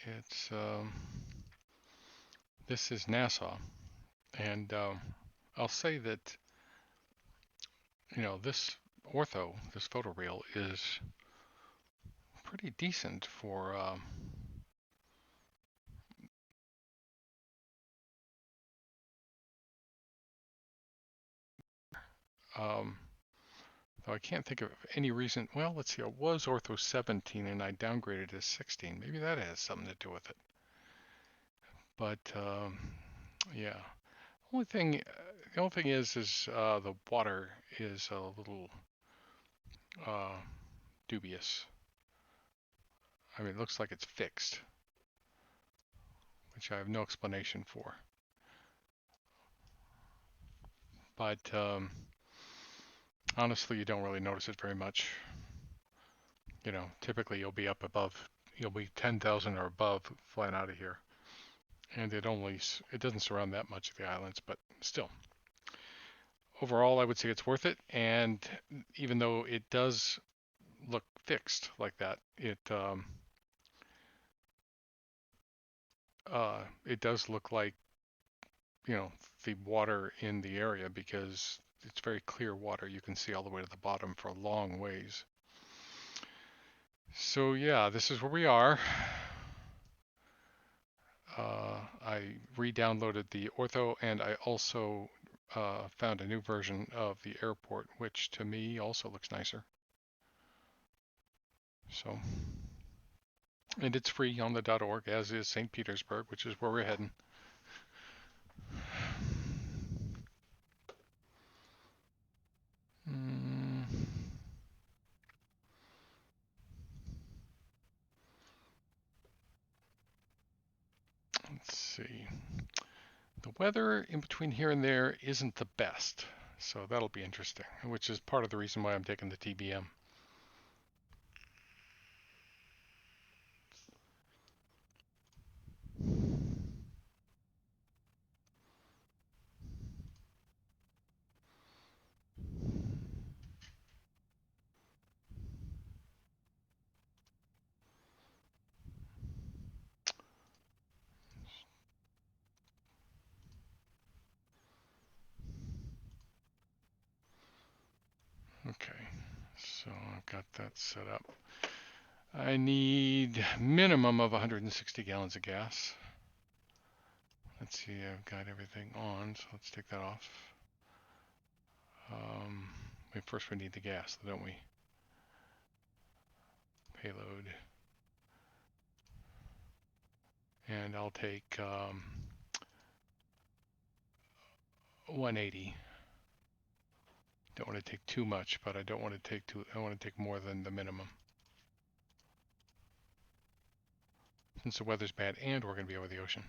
It's this is Nassau, and I'll say that this this photoreal is pretty decent for um, though I can't think of any reason. Well, let's see. It was ortho 17, and I downgraded to 16. Maybe that has something to do with it. But yeah, the only thing is the water is a little uh, dubious. I mean, it looks like it's fixed, which I have no explanation for. But honestly, you don't really notice it very much. Typically you'll be up above, you'll be 10,000 or above flying out of here. And it doesn't surround that much of the islands, but still. Overall, I would say it's worth it. And even though it does look fixed like that, it does look like, the water in the area, because it's very clear water. You can see all the way to the bottom for a long ways. So yeah, this is where we are. I re-downloaded the ortho, and I also found a new version of the airport, which to me also looks nicer. So, and it's free on the .org, as is St. Petersburg, which is where we're heading. Let's see. The weather in between here and there isn't the best, so that'll be interesting, which is part of the reason why I'm taking the TBM. Okay, so I've got that set up. I need minimum of 160 gallons of gas. Let's see, I've got everything on, so let's take that off. First we need the gas, don't we? Payload. And I'll take 180. Don't want to take too much, but I don't want to take I want to take more than the minimum. Since the weather's bad and we're going to be over the ocean.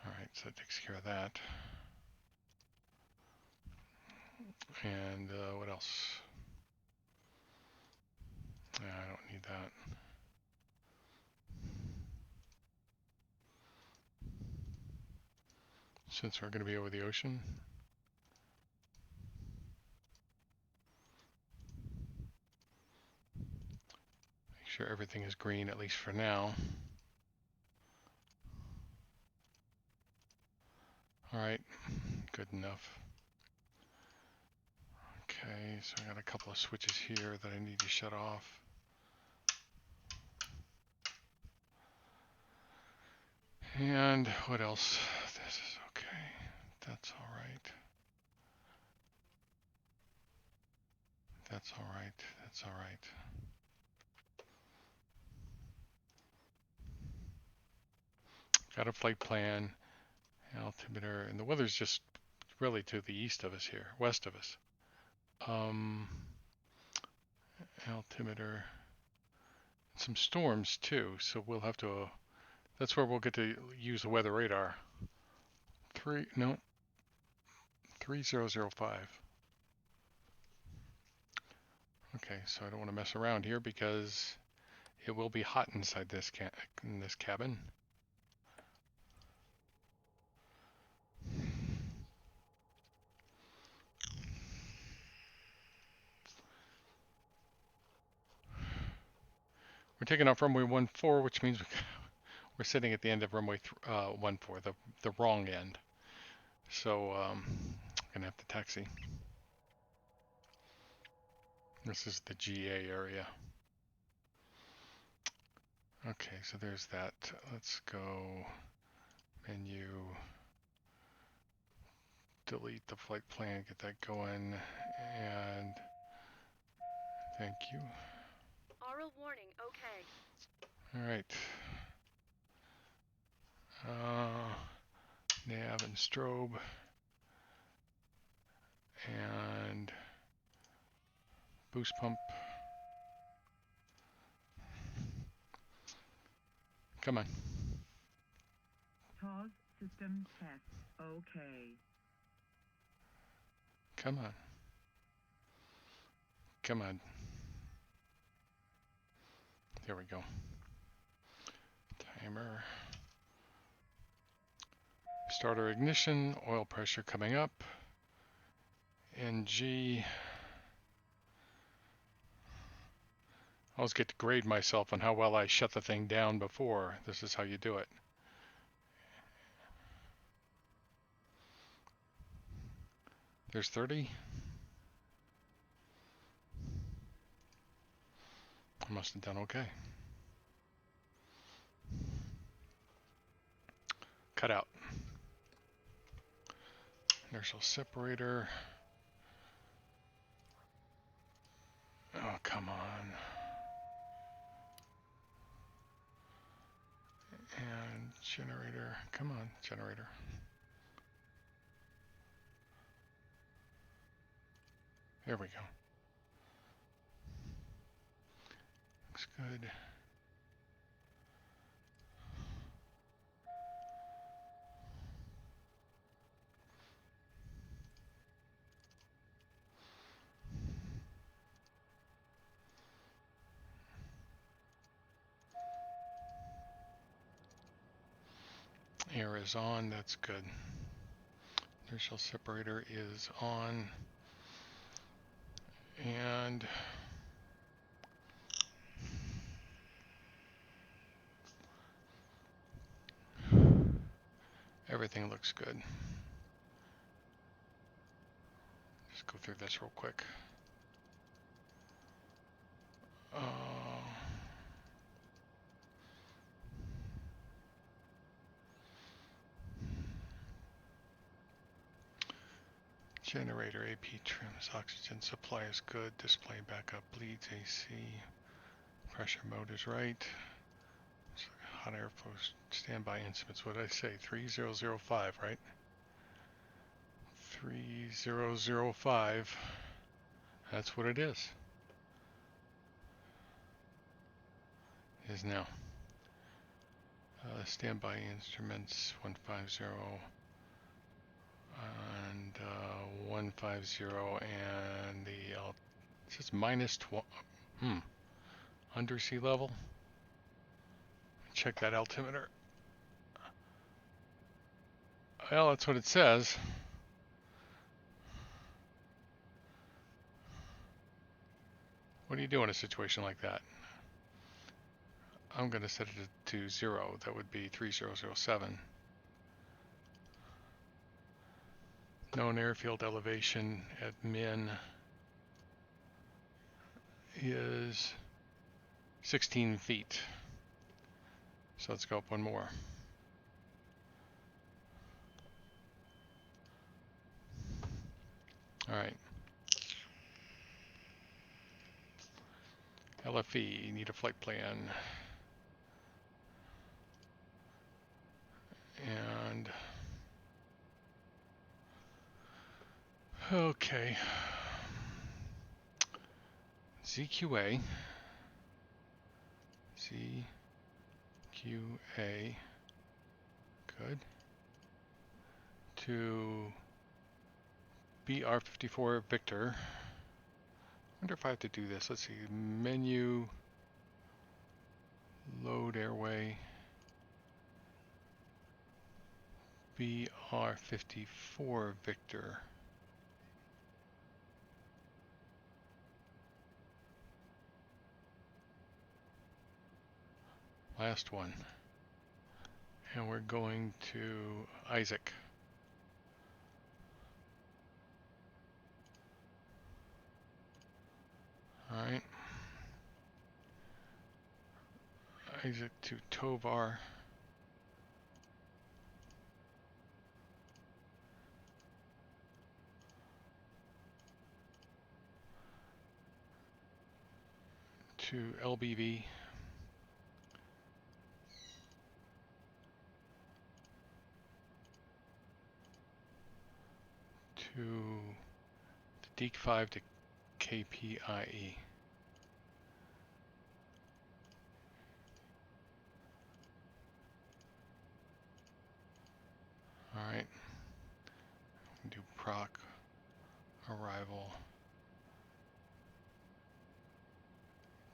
Alright, so that takes care of that. And what else? Yeah, I don't need that. Since we're going to be over the ocean. Make sure everything is green, at least for now. Alright, good enough. Okay, so I got a couple of switches here that I need to shut off. And what else? This is okay. That's all right. That's all right. That's all right. Got a flight plan, altimeter, and the weather's just really to the east of us here, west of us. Altimeter, some storms too, so we'll have to, that's where we'll get to use the weather radar. 3005. Okay, so I don't want to mess around here because it will be hot inside this cabin. We're taking off runway 14, which means we're sitting at the end of runway 14, the wrong end. So I'm gonna have to taxi. This is the GA area. Okay, so there's that. Let's go menu, delete the flight plan, get that going, and thank you. Aural warning, okay. All right. Nav and strobe, and boost pump. Come on. TOS system test, okay. Come on. Come on. There we go. Timer. Starter ignition, oil pressure coming up. NG. I always get to grade myself on how well I shut the thing down before. This is how you do it. There's 30. I must have done okay. Cut out. Inertial separator. Oh, come on. And generator. Come on, generator. There we go. Looks good. Air is on, that's good. Inertial separator is on. And everything looks good. Just go through this real quick. Generator AP trims, oxygen supply is good, display backup bleeds AC, pressure mode is right. Hot airflow standby instruments, what did I say? 3005, right? 3005. That's what it is. Is now. Standby instruments 150 and 150 and the it says minus 12. Under sea level. Check that altimeter. Well, that's what it says. What do you do in a situation like that? I'm going to set it to 0. That would be 3007. Known airfield elevation at MYNN is 16 feet. So let's go up one more. All right. LFE, need a flight plan. And okay. ZQA. ZQA. Good. To BR54 Victor. I wonder if I have to do this. Let's see. Menu. Load airway. BR54 Victor. last one. And we're going to Isaac. All right. Isaac to Tovar. To LBV. To DEEC5 to KPIE. All right. Do proc arrival.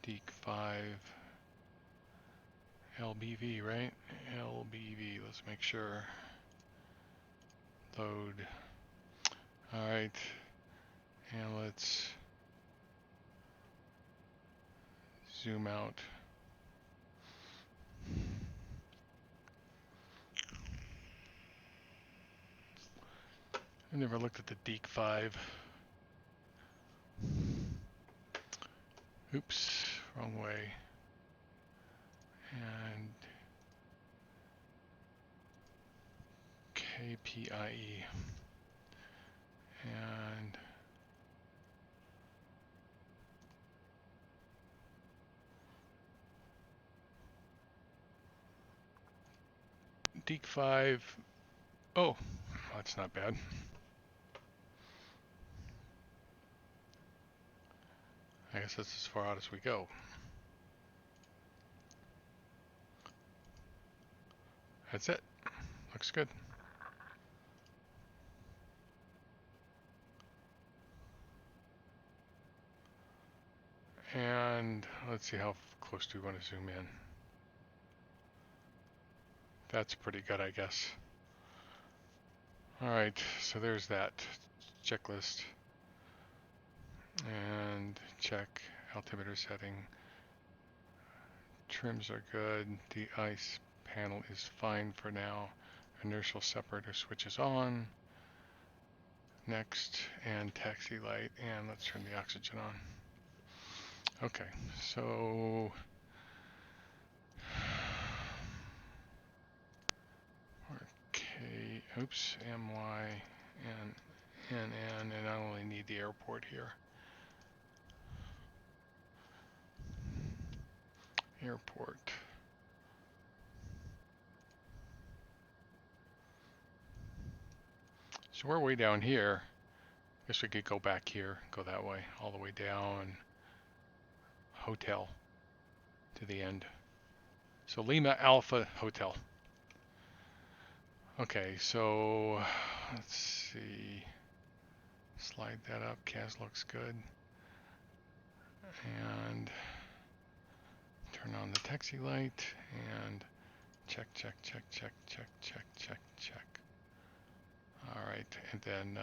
DEEC5 LBV, right? LBV. Let's make sure. Load. All right. And let's zoom out. I never looked at the DEEC5. Oops, wrong way. And KPIE. And DEEC5. Oh, that's not bad. I guess that's as far out as we go. That's it. Looks good. And let's see how close do we want to zoom in. That's pretty good, I guess. All right, so there's that checklist. And check altimeter setting. Trims are good. The ice panel is fine for now. Inertial separator switch is on. Next, and taxi light, and let's turn the oxygen on. Okay, so oops, MYNN, and I only need the airport here. Airport. So we're way down here. Guess we could go back here, go that way, all the way down. Hotel to the end. So Lima Alpha Hotel. Okay, so let's see. Slide that up. CAS looks good. And turn on the taxi light and check. All right, and then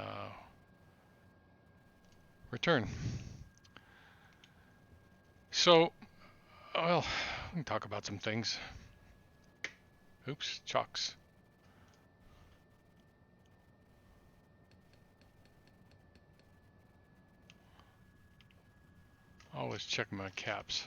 return. So, well, we can talk about some things. Oops, chocks. Always check my caps.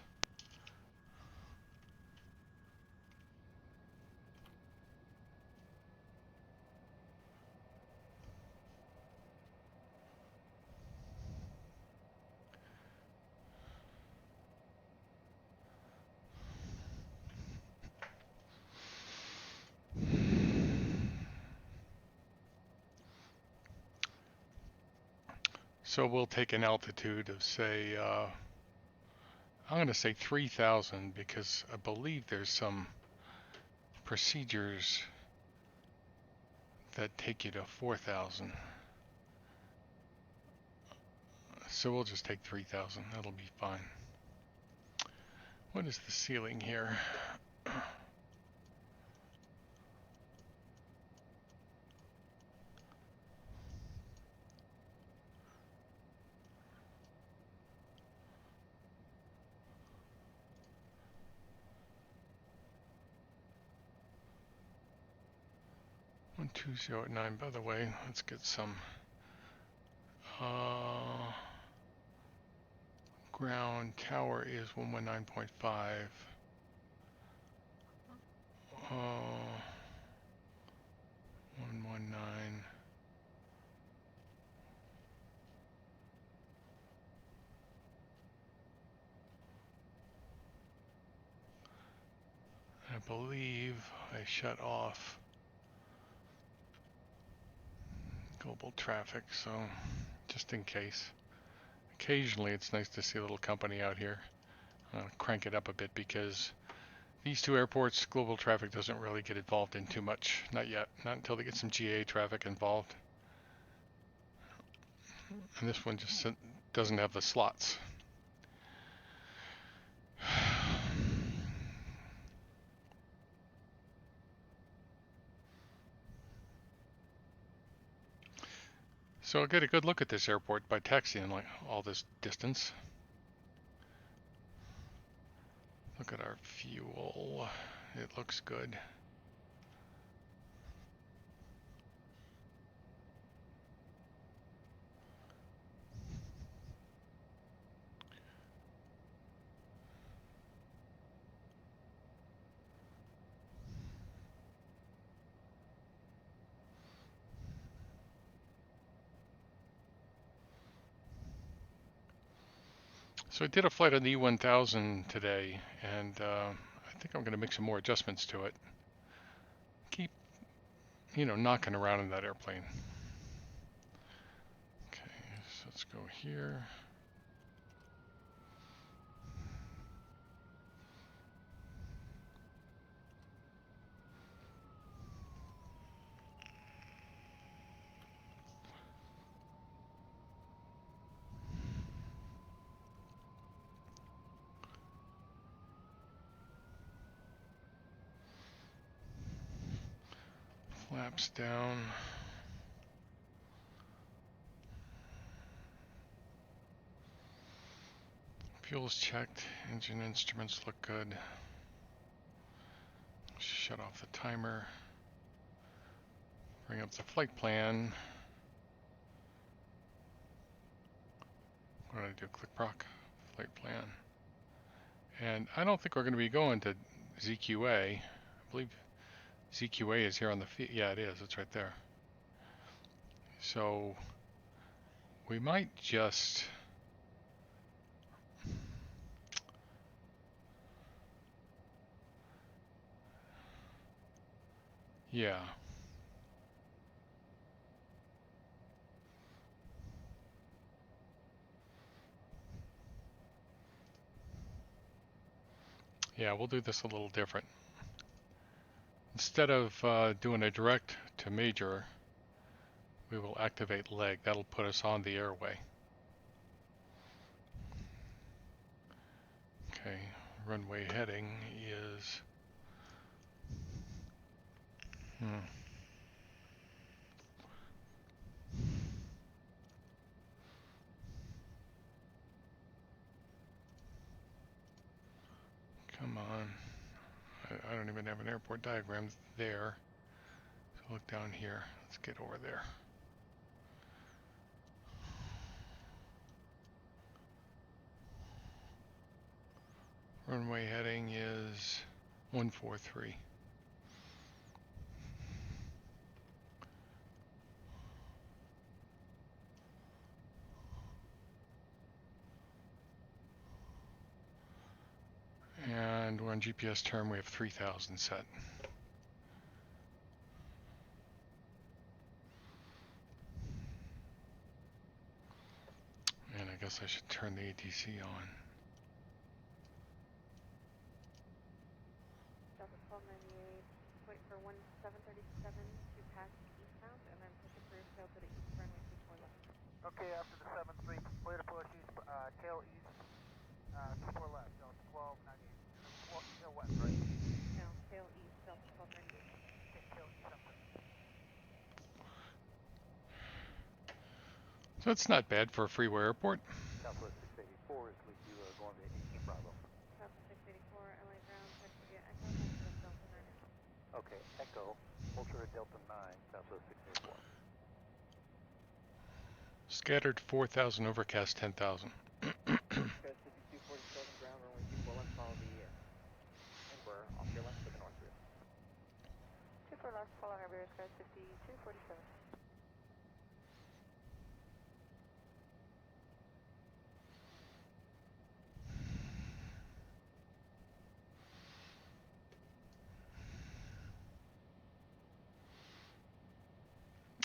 So we'll take an altitude of, say, I'm going to say 3,000 because I believe there's some procedures that take you to 4,000. So we'll just take 3,000. That'll be fine. What is the ceiling here? 1209, by the way. Let's get some ground. Tower is 119.5. 119. I believe I shut off global traffic, so just in case. Occasionally it's nice to see a little company out here. I'll crank it up a bit because these two airports, global traffic doesn't really get involved in too much. Not yet. Not until they get some GA traffic involved. And this one just doesn't have the slots. So I'll get a good look at this airport by taxiing like all this distance. Look at our fuel. It looks good. So I did a flight on the E1000 today, and I think I'm going to make some more adjustments to it. Keep, knocking around in that airplane. Okay, so let's go here. Flaps down. Fuel's checked. Engine instruments look good. Shut off the timer. Bring up the flight plan. What did I do? Click proc. Flight plan. And I don't think we're going to be going to ZQA. I believe ZQA is here on the feed. Yeah, it is. It's right there. So we might just yeah. Yeah, we'll do this a little different. Instead of doing a direct to major, we will activate leg. That'll put us on the airway. Okay, runway heading is come on. I don't even have an airport diagram there. So look down here. Let's get over there. Runway heading is 143. And we're on GPS term, we have 3,000 set. And I guess I should turn the ATC on. Delta 1298, wait for 1737 to pass eastbound, and then push it through tail to the east runway 24 left. Okay, after the 7-3, clear to push east, tail east, 24 left, Delta 1298. Tail west, right? No, tail east, Delta 1298. Okay, tail east, I'm good. So it's not bad for a freeway airport. Southwest 684 is with you, going to 18 Bravo. Southwest 684, LA ground, check to get Echo, Ultra Delta 9. Okay, Echo, Ultra Delta 9, Southwest so 684. Scattered 4,000, overcast 10,000. Crest 5247, ground runway 24 left, follow the Emperor off your left for the north route. 24 left, following our bears, guys, 5247.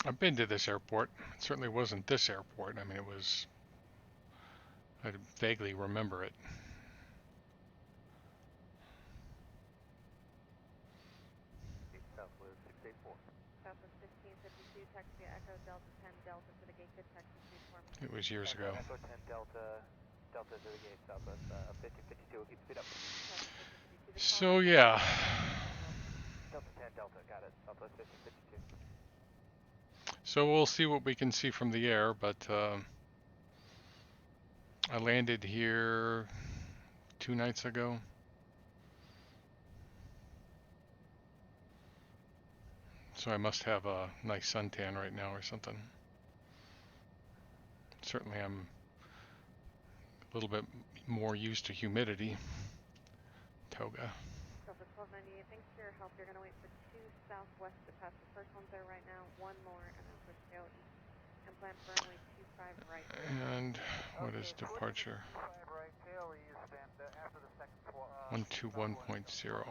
I've been to this airport. It certainly wasn't this airport. I mean, it was, I vaguely remember it. Southwest 684. Southwest 1552, taxi Echo Delta 10 Delta to the gate, good taxi speed for me. It was years ago. Echo 10 Delta, Delta to the gate, Southwest 1552, keep speed up. So yeah, Delta 10 Delta, got it, Southwest 1552. so we'll see what we can see from the air, but I landed here 2 nights ago. So I must have a nice suntan right now or something. Certainly I'm a little bit more used to humidity. Toga. Southwest 1298, thanks for your help. You're going to wait for 2 southwest to pass. The first one's there right now, 1 more, and then push tail east. And plan for runway 25 right. And what is Okay, departure? 25 right, tail east, and after the second 121.0.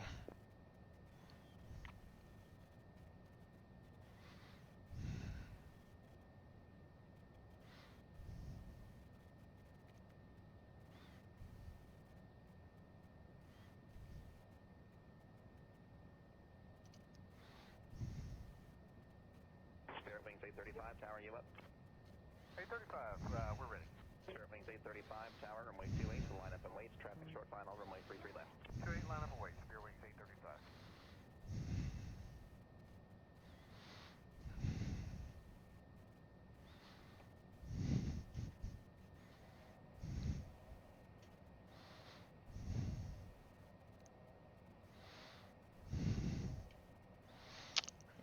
Spirit Wings 835, tower, you up? 835, we're ready. Spirit Wings 835, tower, runway 28, to line up and wait, traffic short final, runway 33 left. 28 line up and wait, Spear Wings 835.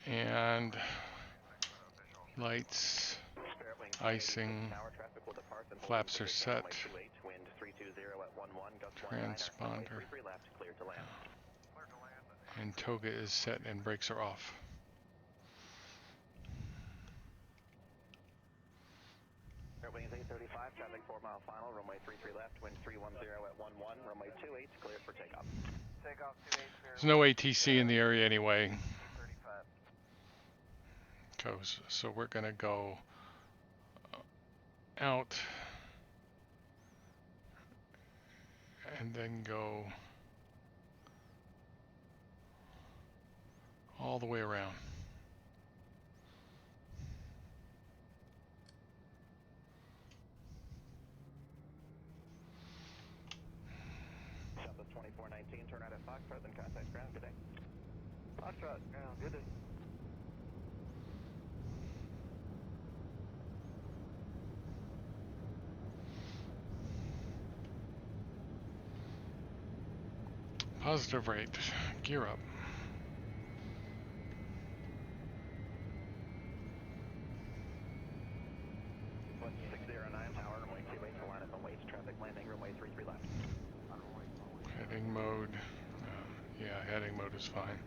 And lights, Spirit Wings icing, tower, traffic will depart, then flaps are set, runway 28, wind 320 at 11, gust 19, runway transponder, 33 left, clear to land. Clear to land. and toga is set and brakes are off. Spirit Wings 835, traffic 4 mile final, runway 33 left, wind 310 at 11, runway 28, clear for takeoff. Takeoff 28, Spear There's no ATC in the area anyway. 835. So we're gonna go out and then go all the way around. Southwest 2419, turn right at Foxtrot, then contact ground, good day. Foxtrot, ground, good day. Positive rate, gear up. West 609, tower, runway 28, to line up and wait, traffic landing, runway 33 left. Heading mode, yeah, heading mode is fine.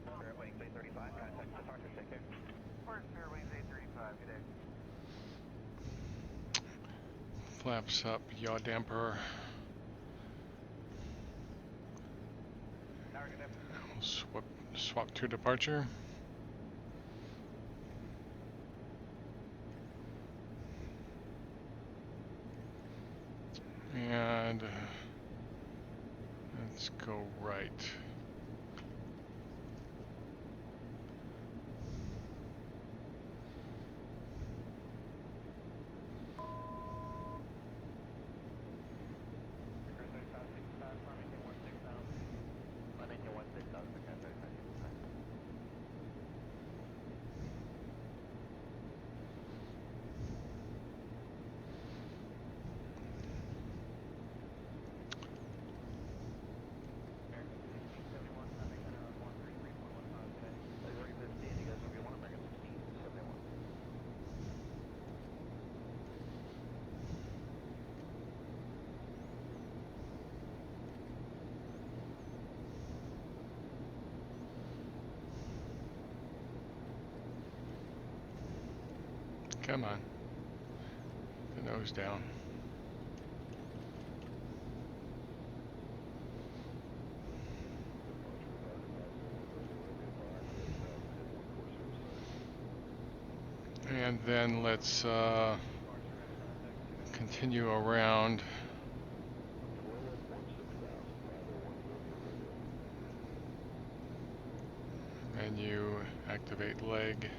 Spirit Wings 835, contact departure, take care. Where's Spear Wings 835, good day. Flaps up, yaw damper. We'll swap to departure. And let's go right. Come on. The nose down. And then let's continue around. Menu, activate leg.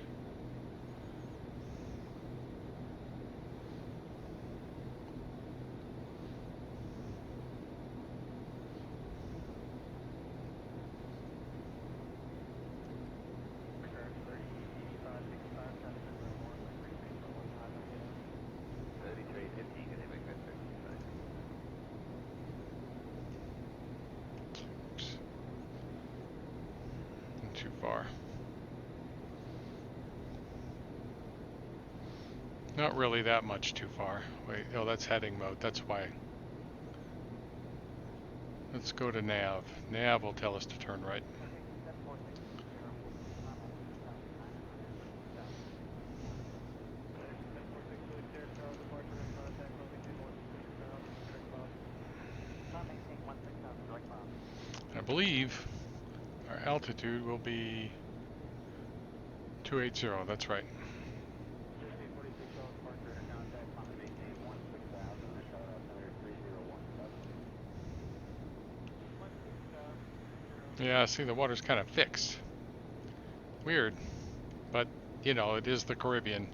Too far. Not really that much too far. Wait, oh, that's heading mode. That's why. Let's go to nav. Nav will tell us to turn right. I believe our altitude will be 280. That's right. Yeah, see, the water's kind of fixed. Weird. But, you know, it is the Caribbean.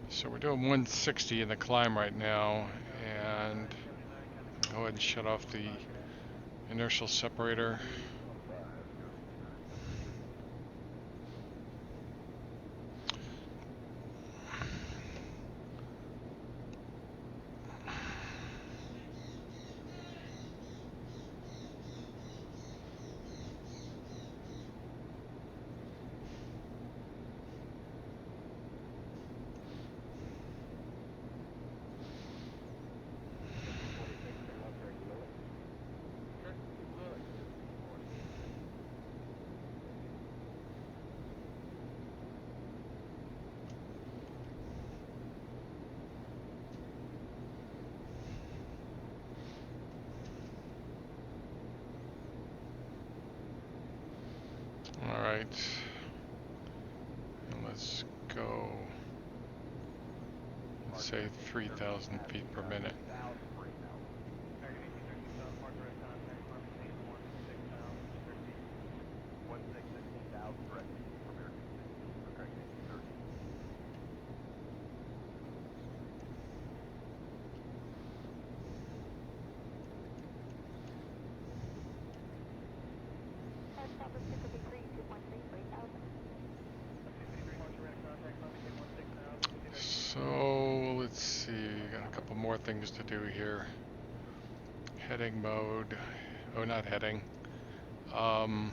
So we're doing 160 in the climb right now, and go ahead and shut off the inertial separator. All right, and let's go, let's say 3,000 feet per minute. So let's see, got a couple more things to do here. Heading mode, oh, not heading. Nav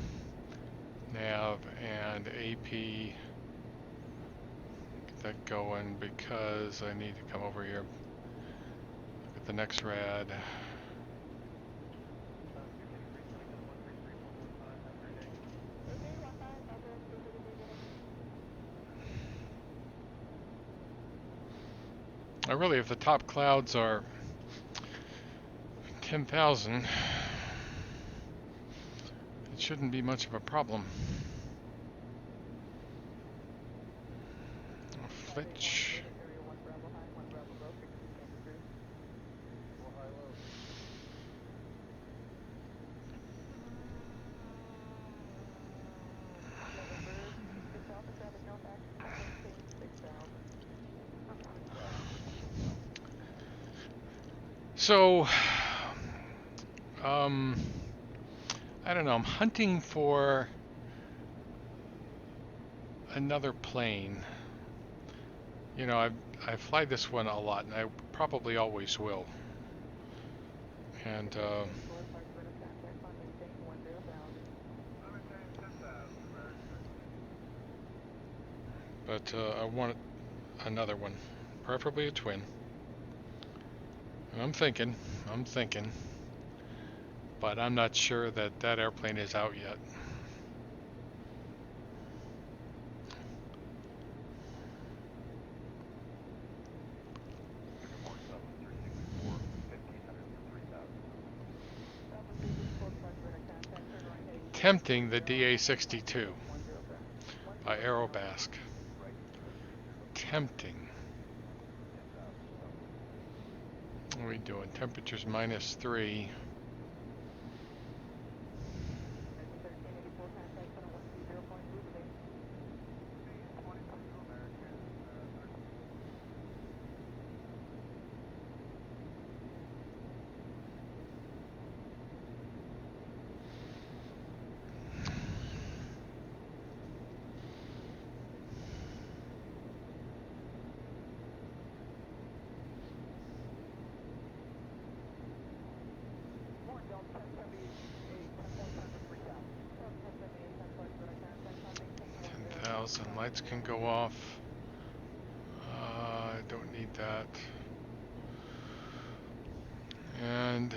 and AP. Get that going because I need to come over here. Look at the next rad. Really, if the top clouds are 10,000, it shouldn't be much of a problem. Flitch. So, I don't know, I'm hunting for another plane. You know, I fly this one a lot, and I probably always will. And, but I want another one, preferably a twin. And I'm thinking, but I'm not sure that that airplane is out yet. Tempting the DA62 by Aerobasque. Tempting. What are we doing? Temperature's -3. Lights can go off. I don't need that. And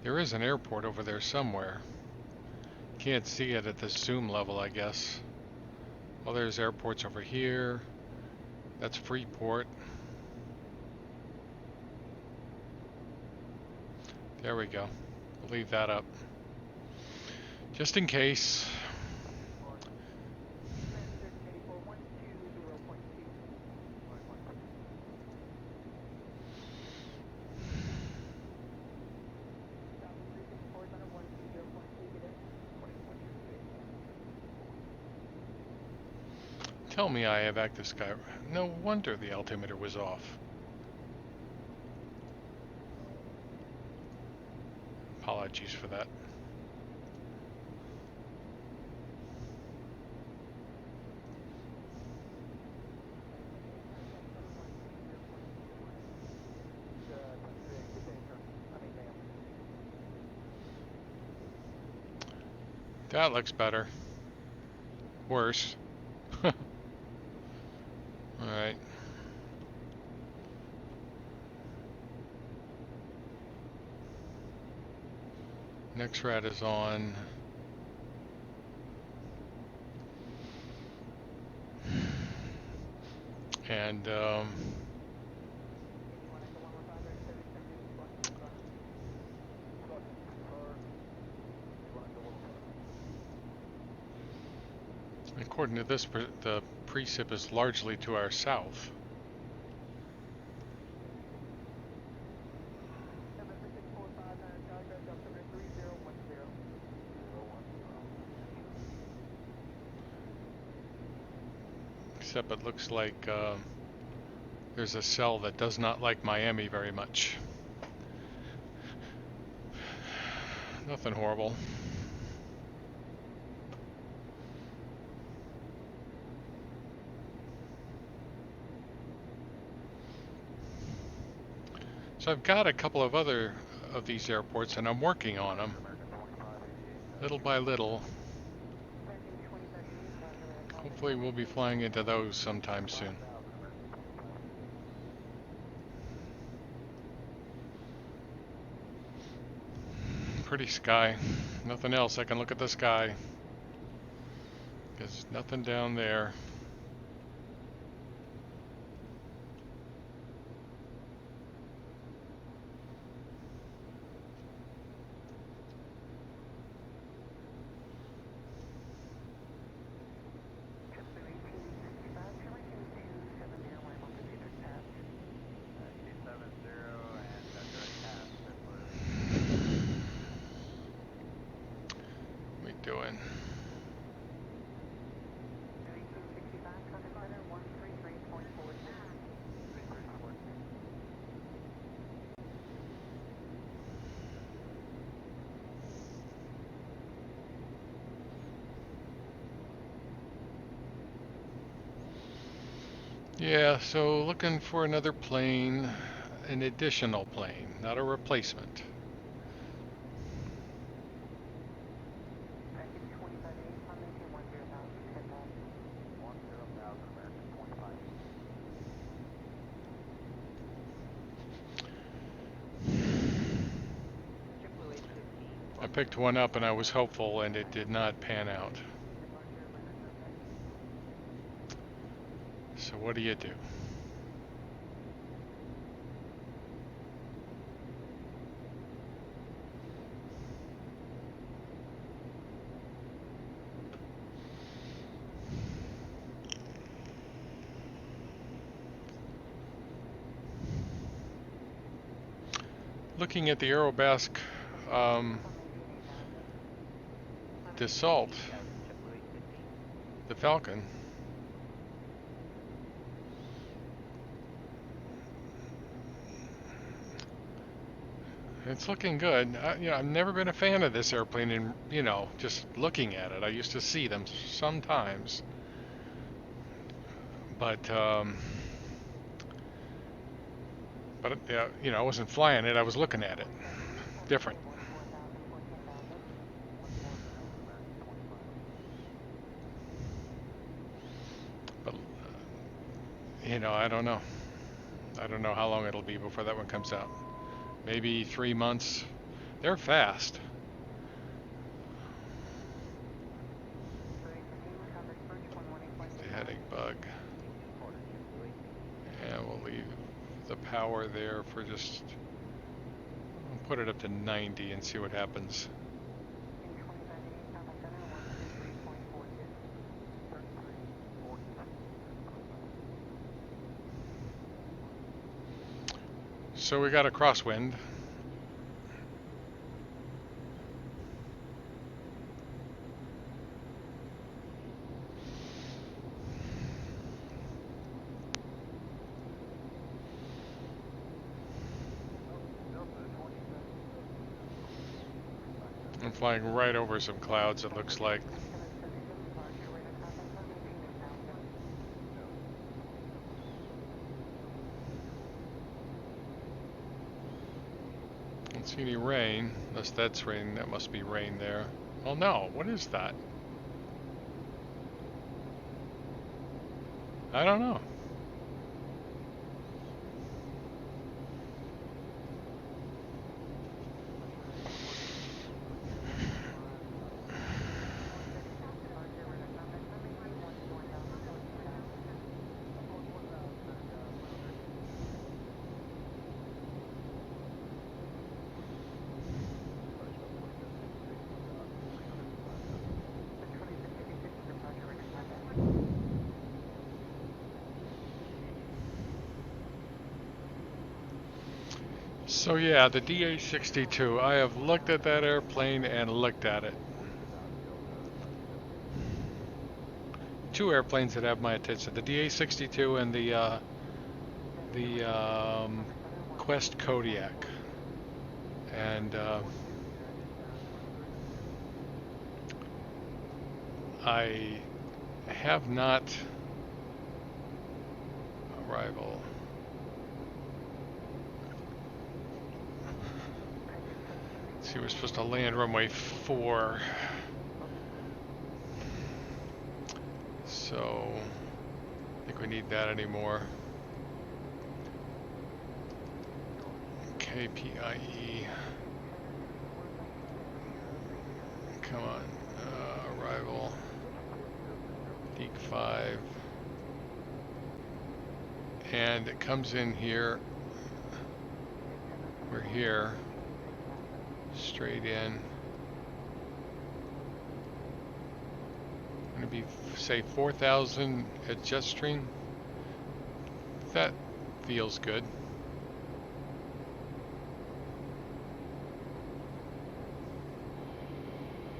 there is an airport over there somewhere. Can't see it at the zoom level, I guess. Well, there's airports over here. That's Freeport. There we go. We'll leave that up. Just in case. Tell me I have active sky. No wonder the altimeter was off. Apologies for that. That looks better. Worse. Alright. Next rat is on. And according to this, the precip is largely to our south. Except it looks like there's a cell that does not like Miami very much. Nothing horrible. So I've got a couple of other of these airports and I'm working on them little by little. Hopefully we'll be flying into those sometime soon. Pretty sky. Nothing else. I can look at the sky. There's nothing down there. Doing. Yeah, so looking for another plane, an additional plane, not a replacement. I picked one up and I was hopeful, and it did not pan out. So what do you do? Looking at the Aerobasque Dassault, the Falcon, it's looking good. I've never been a fan of this airplane, and just looking at it, I used to see them sometimes, but I wasn't flying it. I was looking at it. Different. But I don't know. I don't know how long it'll be before that one comes out. Maybe 3 months. They're fast. The heading bug. And we'll leave the power there for just, we'll put it up to 90 and see what happens. So we got a crosswind. I'm flying right over some clouds, it looks like. Don't see any rain, unless that's rain. That must be rain there. Oh no, what is that? I don't know. So yeah, the DA-62, I have looked at that airplane and looked at it. Two airplanes that have my attention, the DA-62 and the Quest Kodiak. And I have not arrival. See, we're supposed to land runway 4. So, I think we need that anymore. KPIE. Come on. Arrival. Peak 5. And it comes in here. We're here. Straight in. Going to be, say, 4,000 at Jetstream. That feels good.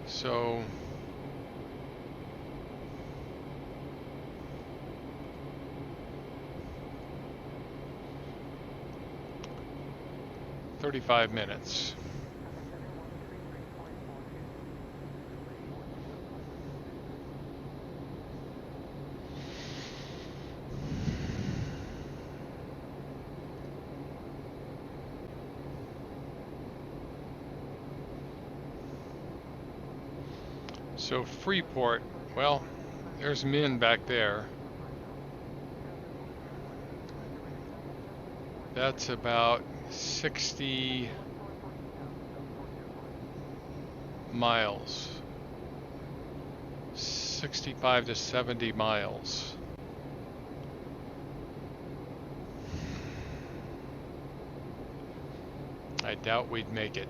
So, "35 minutes. So Freeport, well, there's MYNN back there. That's about 60, miles. 65 to 70 miles. I doubt we'd make it.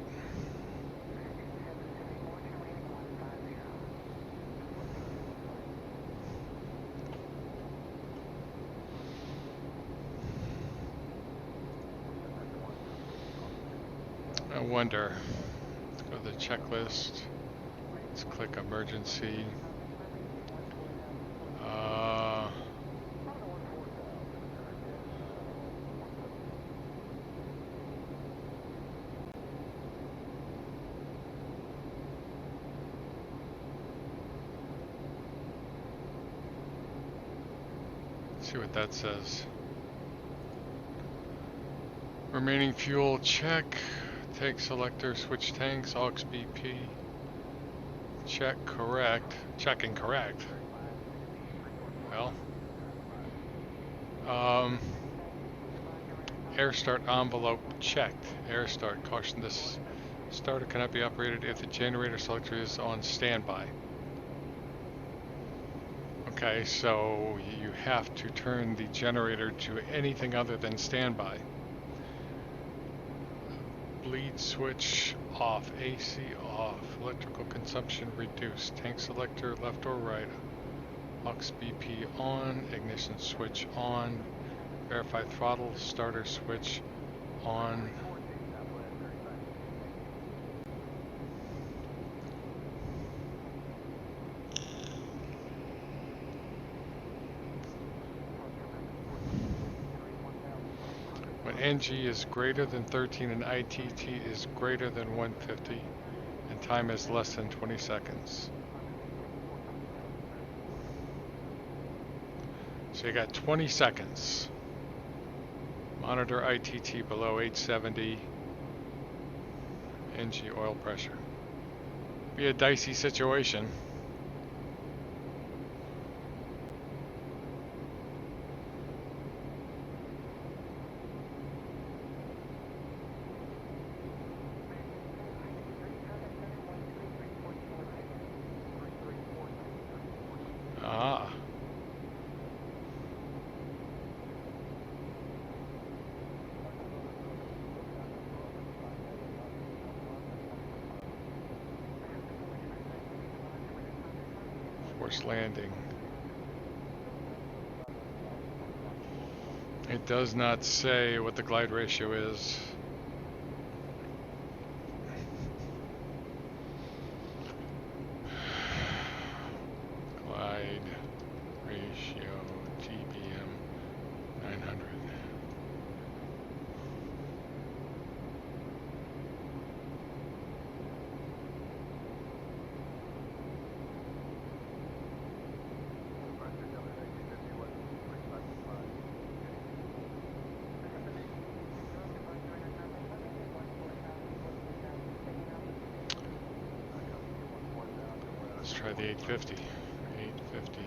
I wonder. Let's go to the checklist. Let's click emergency. See what that says. Remaining fuel check. Tank selector, switch tanks, aux BP. Check correct. Check incorrect. Well. Air start envelope checked. Air start. Caution, this starter cannot be operated if the generator selector is on standby. Okay, so you have to turn the generator to anything other than standby. Bleed switch off, AC off, electrical consumption reduced, tank selector left or right, aux BP on, ignition switch on, verify throttle, starter switch on. When NG is greater than 13 and ITT is greater than 150 and time is less than 20 seconds. So you got 20 seconds. Monitor ITT below 870. NG oil pressure. Be a dicey situation. Forced landing. It does not say what the glide ratio is. Glide ratio TBM900. Let's try the 850. 850.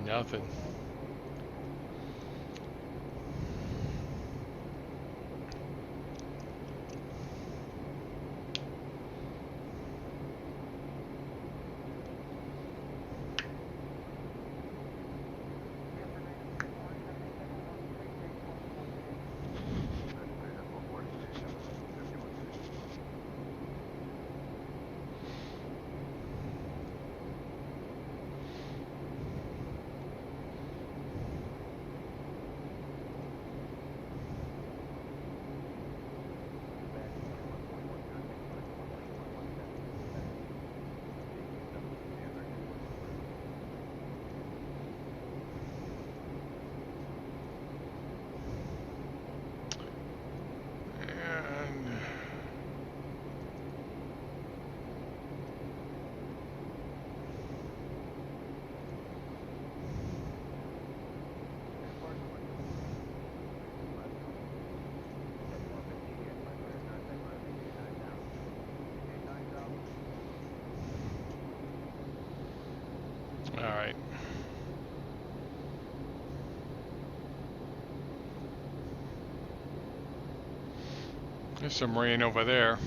Nothing. There's some rain over there.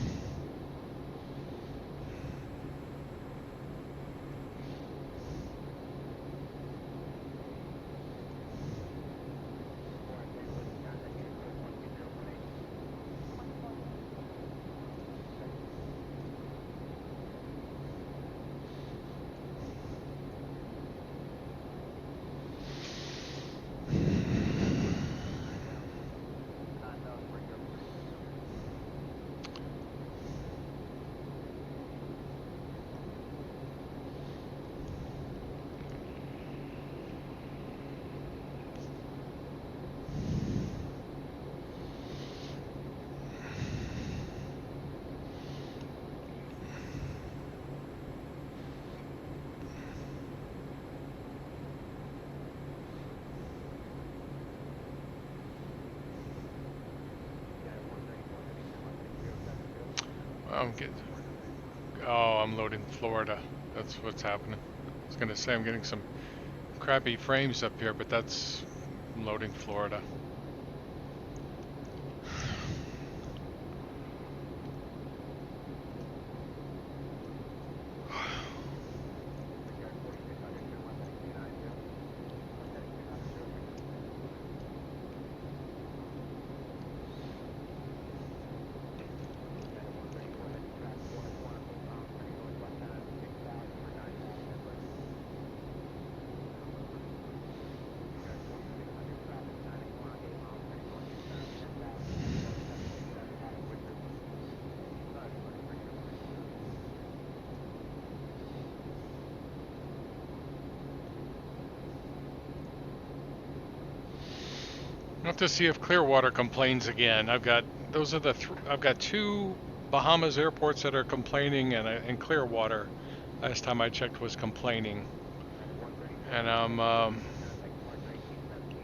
I'm loading Florida. That's what's happening. I was gonna say I'm getting some crappy frames up here, but that's loading Florida. I'll have to see if Clearwater complains again. I've got I've got two Bahamas airports that are complaining, and Clearwater, last time I checked, was complaining. And I'm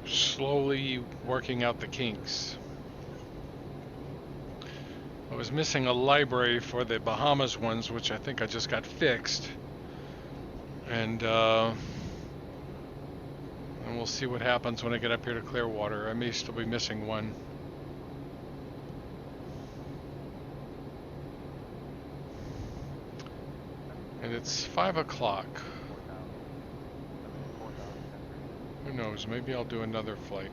slowly working out the kinks. I was missing a library for the Bahamas ones, which I think I just got fixed. And we'll see what happens when I get up here to Clearwater. I may still be missing one. And it's 5 o'clock. Who knows, maybe I'll do another flight.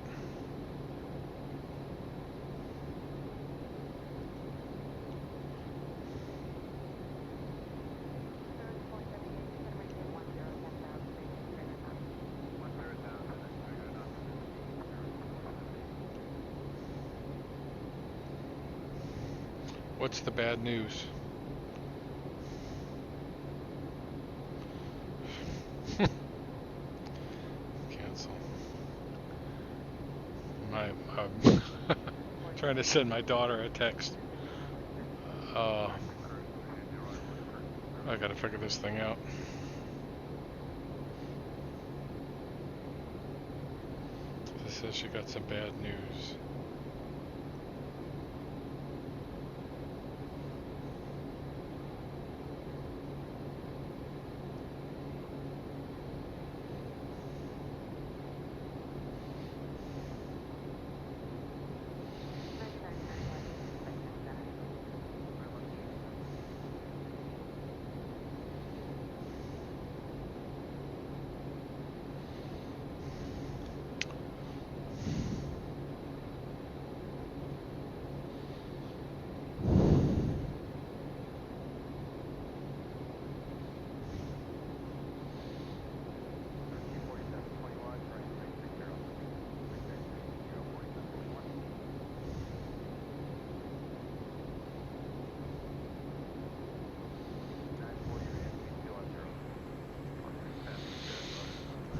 What's the bad news? Cancel. I'm trying to send my daughter a text. I gotta figure this thing out. This says she got some bad news.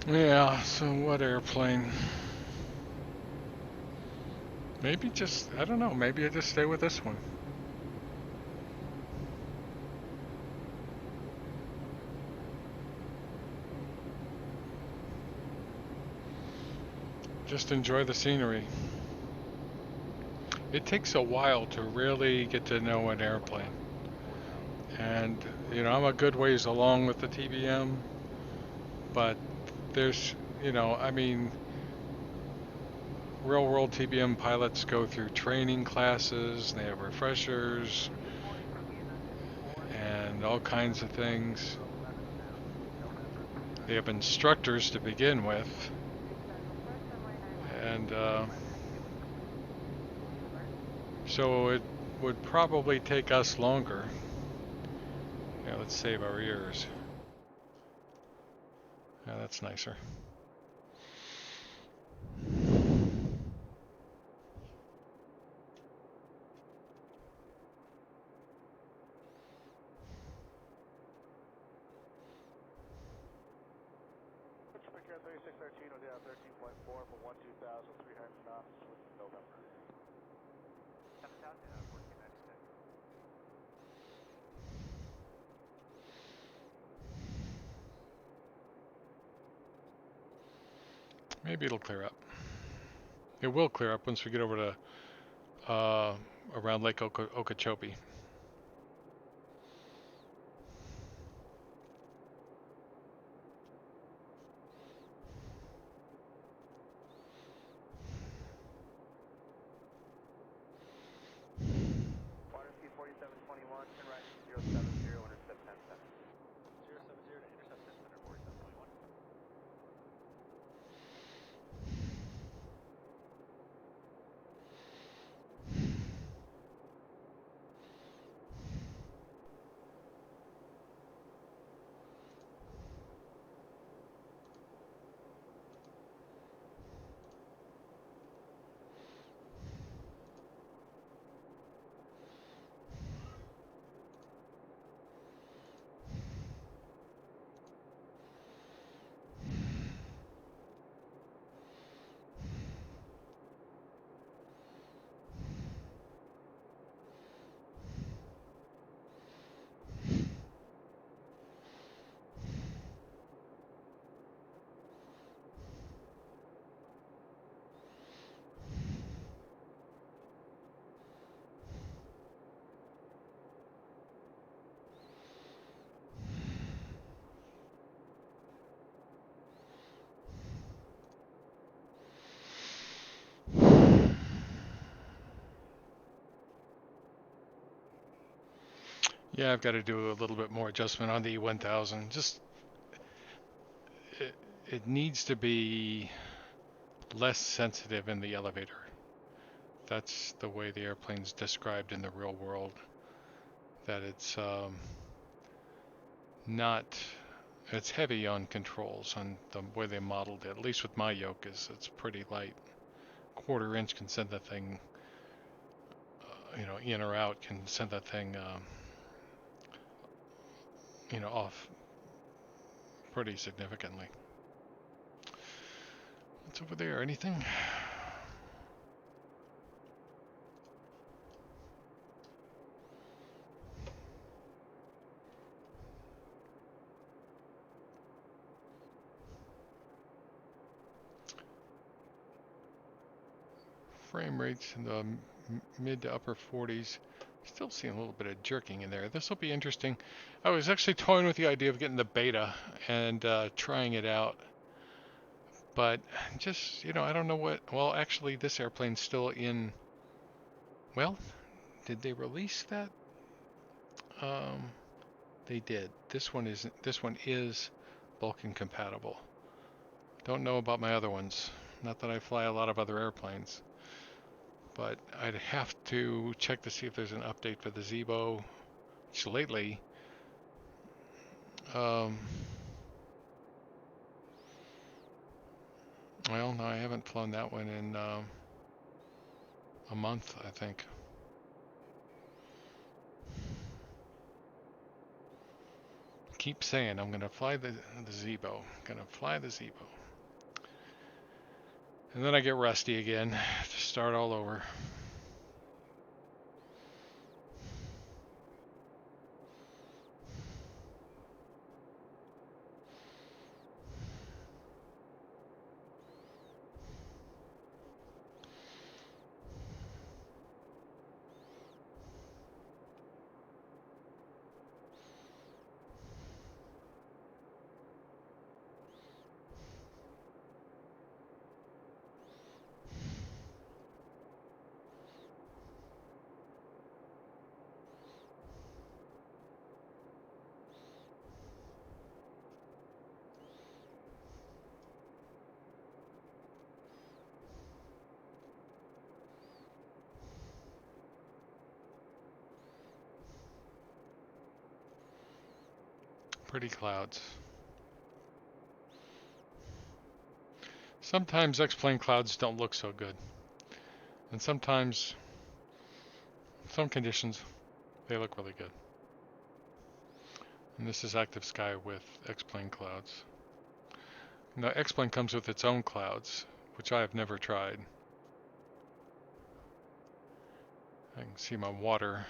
Yeah, so what airplane? Maybe just, I don't know, maybe I just stay with this one. Just enjoy the scenery. It takes a while to really get to know an airplane. And, you know, I'm a good ways along with the TBM, but there's, you know, I mean, real world TBM pilots go through training classes, they have refreshers, and all kinds of things. They have instructors to begin with, and so it would probably take us longer. Yeah, let's save our ears. Yeah, that's nicer. Pittsburgh 3613 will down 13.4 for 12,300 knots with November. Down 1496. Maybe it'll clear up. It will clear up once we get over to around Lake Okeechobee. Water speed 4721, turn right 070, intercept 10 center. 070 to intercept 10 center, 4721. Yeah, I've got to do a little bit more adjustment on the E1000. Just it needs to be less sensitive in the elevator. That's the way the airplane's described in the real world. That it's not, it's heavy on controls on the way they modeled it. At least with my yoke, it's pretty light. Quarter inch can send that thing, in or out can send that thing, off pretty significantly. What's over there? Anything? Frame rates in the mid to upper 40s. Still seeing a little bit of jerking in there. This will be interesting. I was actually toying with the idea of getting the beta and trying it out. But just, I don't know what. Well, actually, this airplane's still in. Well, did they release that? They did. This one is Vulcan compatible. Don't know about my other ones. Not that I fly a lot of other airplanes. But I'd have to check to see if there's an update for the Zebo, which lately, well, no, I haven't flown that one in a month, I think. Keep saying I'm gonna fly the Zebo. Gonna fly the Zebo. And then I get rusty again to start all over. Pretty clouds. Sometimes X-plane clouds don't look so good. And sometimes, some conditions, they look really good. And this is active sky with X-plane clouds. Now, X-plane comes with its own clouds, which I have never tried. I can see my water.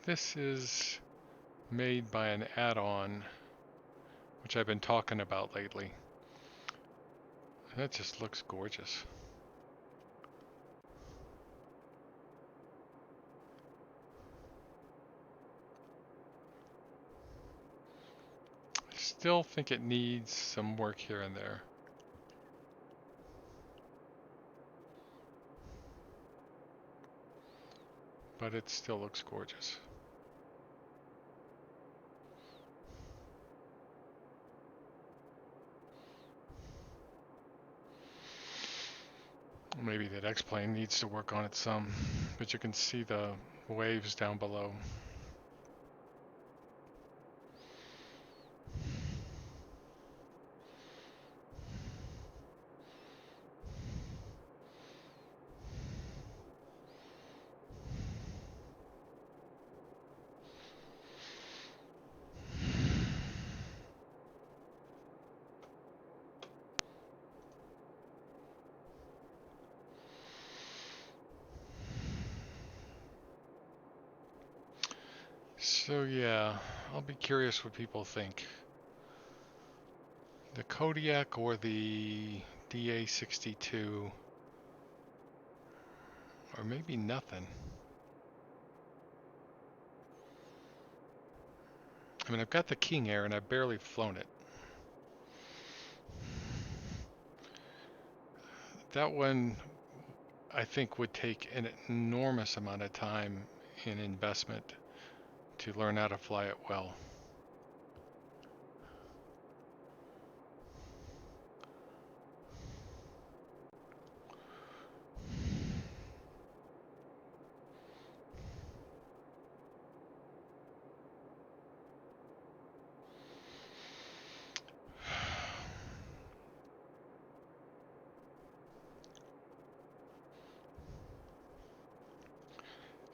This is made by an add-on, which I've been talking about lately. That just looks gorgeous. Still think it needs some work here and there. But it still looks gorgeous. Maybe that X-plane needs to work on it some, but you can see the waves down below. So yeah, I'll be curious what people think. The Kodiak or the DA62, or maybe nothing. I mean, I've got the King Air and I've barely flown it. That one, I think, would take an enormous amount of time in investment to learn how to fly it well.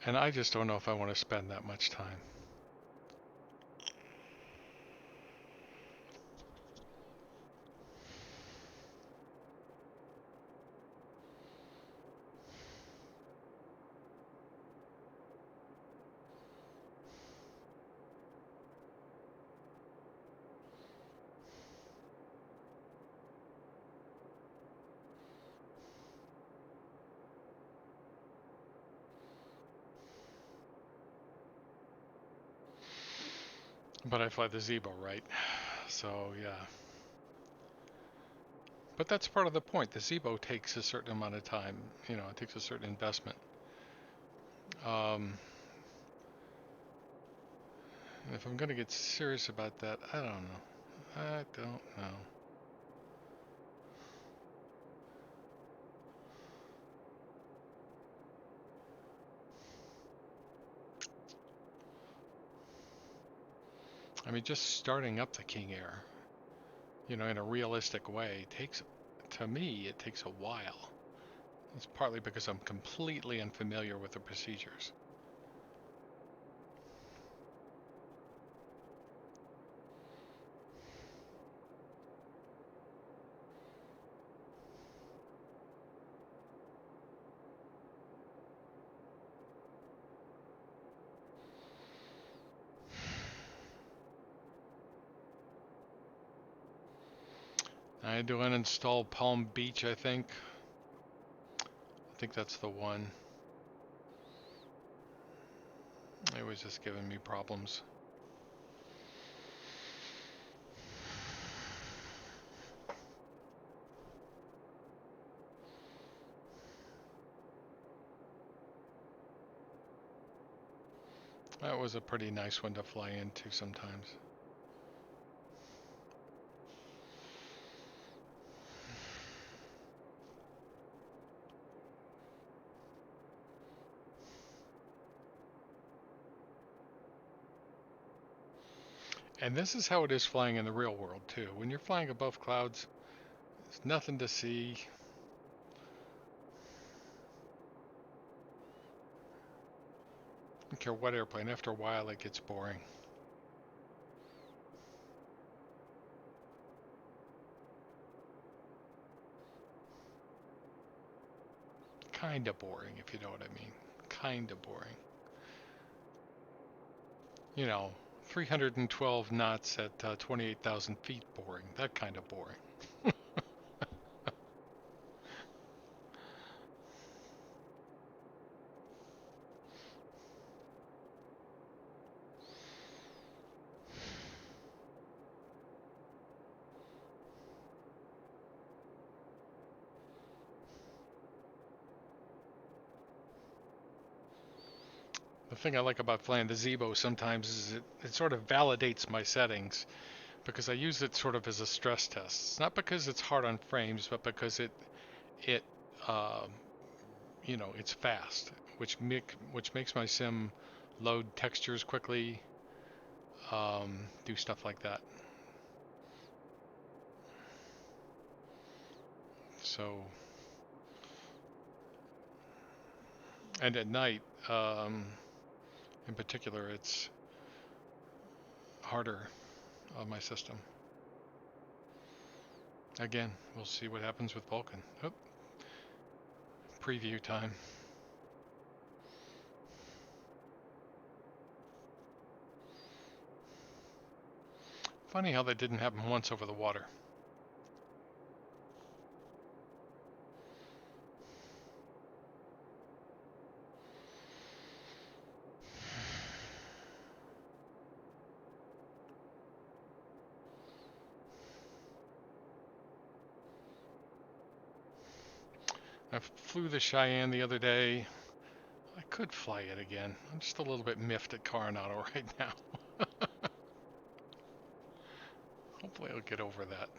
And I just don't know if I want to spend that much time. But I fly the Zebo, right? So yeah. But that's part of the point. The Zebo takes a certain amount of time. You know, it takes a certain investment. If I'm going to get serious about that, I don't know. I don't know. I mean, just starting up the King Air, you know, in a realistic way, takes, to me, it takes a while. It's partly because I'm completely unfamiliar with the procedures. I had to uninstall Palm Beach, I think. I think that's the one. It was just giving me problems. That was a pretty nice one to fly into sometimes. And this is how it is flying in the real world too. When you're flying above clouds, there's nothing to see. I don't care what airplane, after a while it gets boring. Kinda boring, if you know what I mean. Kinda boring. You know, 312 knots at 28,000 feet boring. That kind of boring. The thing I like about flying the Zebo sometimes is it sort of validates my settings because I use it sort of as a stress test. It's not because it's hard on frames, but because it uh, you know, it's fast, which makes my sim load textures quickly, do stuff like that. So, and at night, in particular, it's harder on my system. Again, we'll see what happens with Vulcan. Oh, preview time. Funny how that didn't happen once over the water. I flew the Cheyenne the other day. I could fly it again. I'm just a little bit miffed at Coronado right now. Hopefully I'll get over that.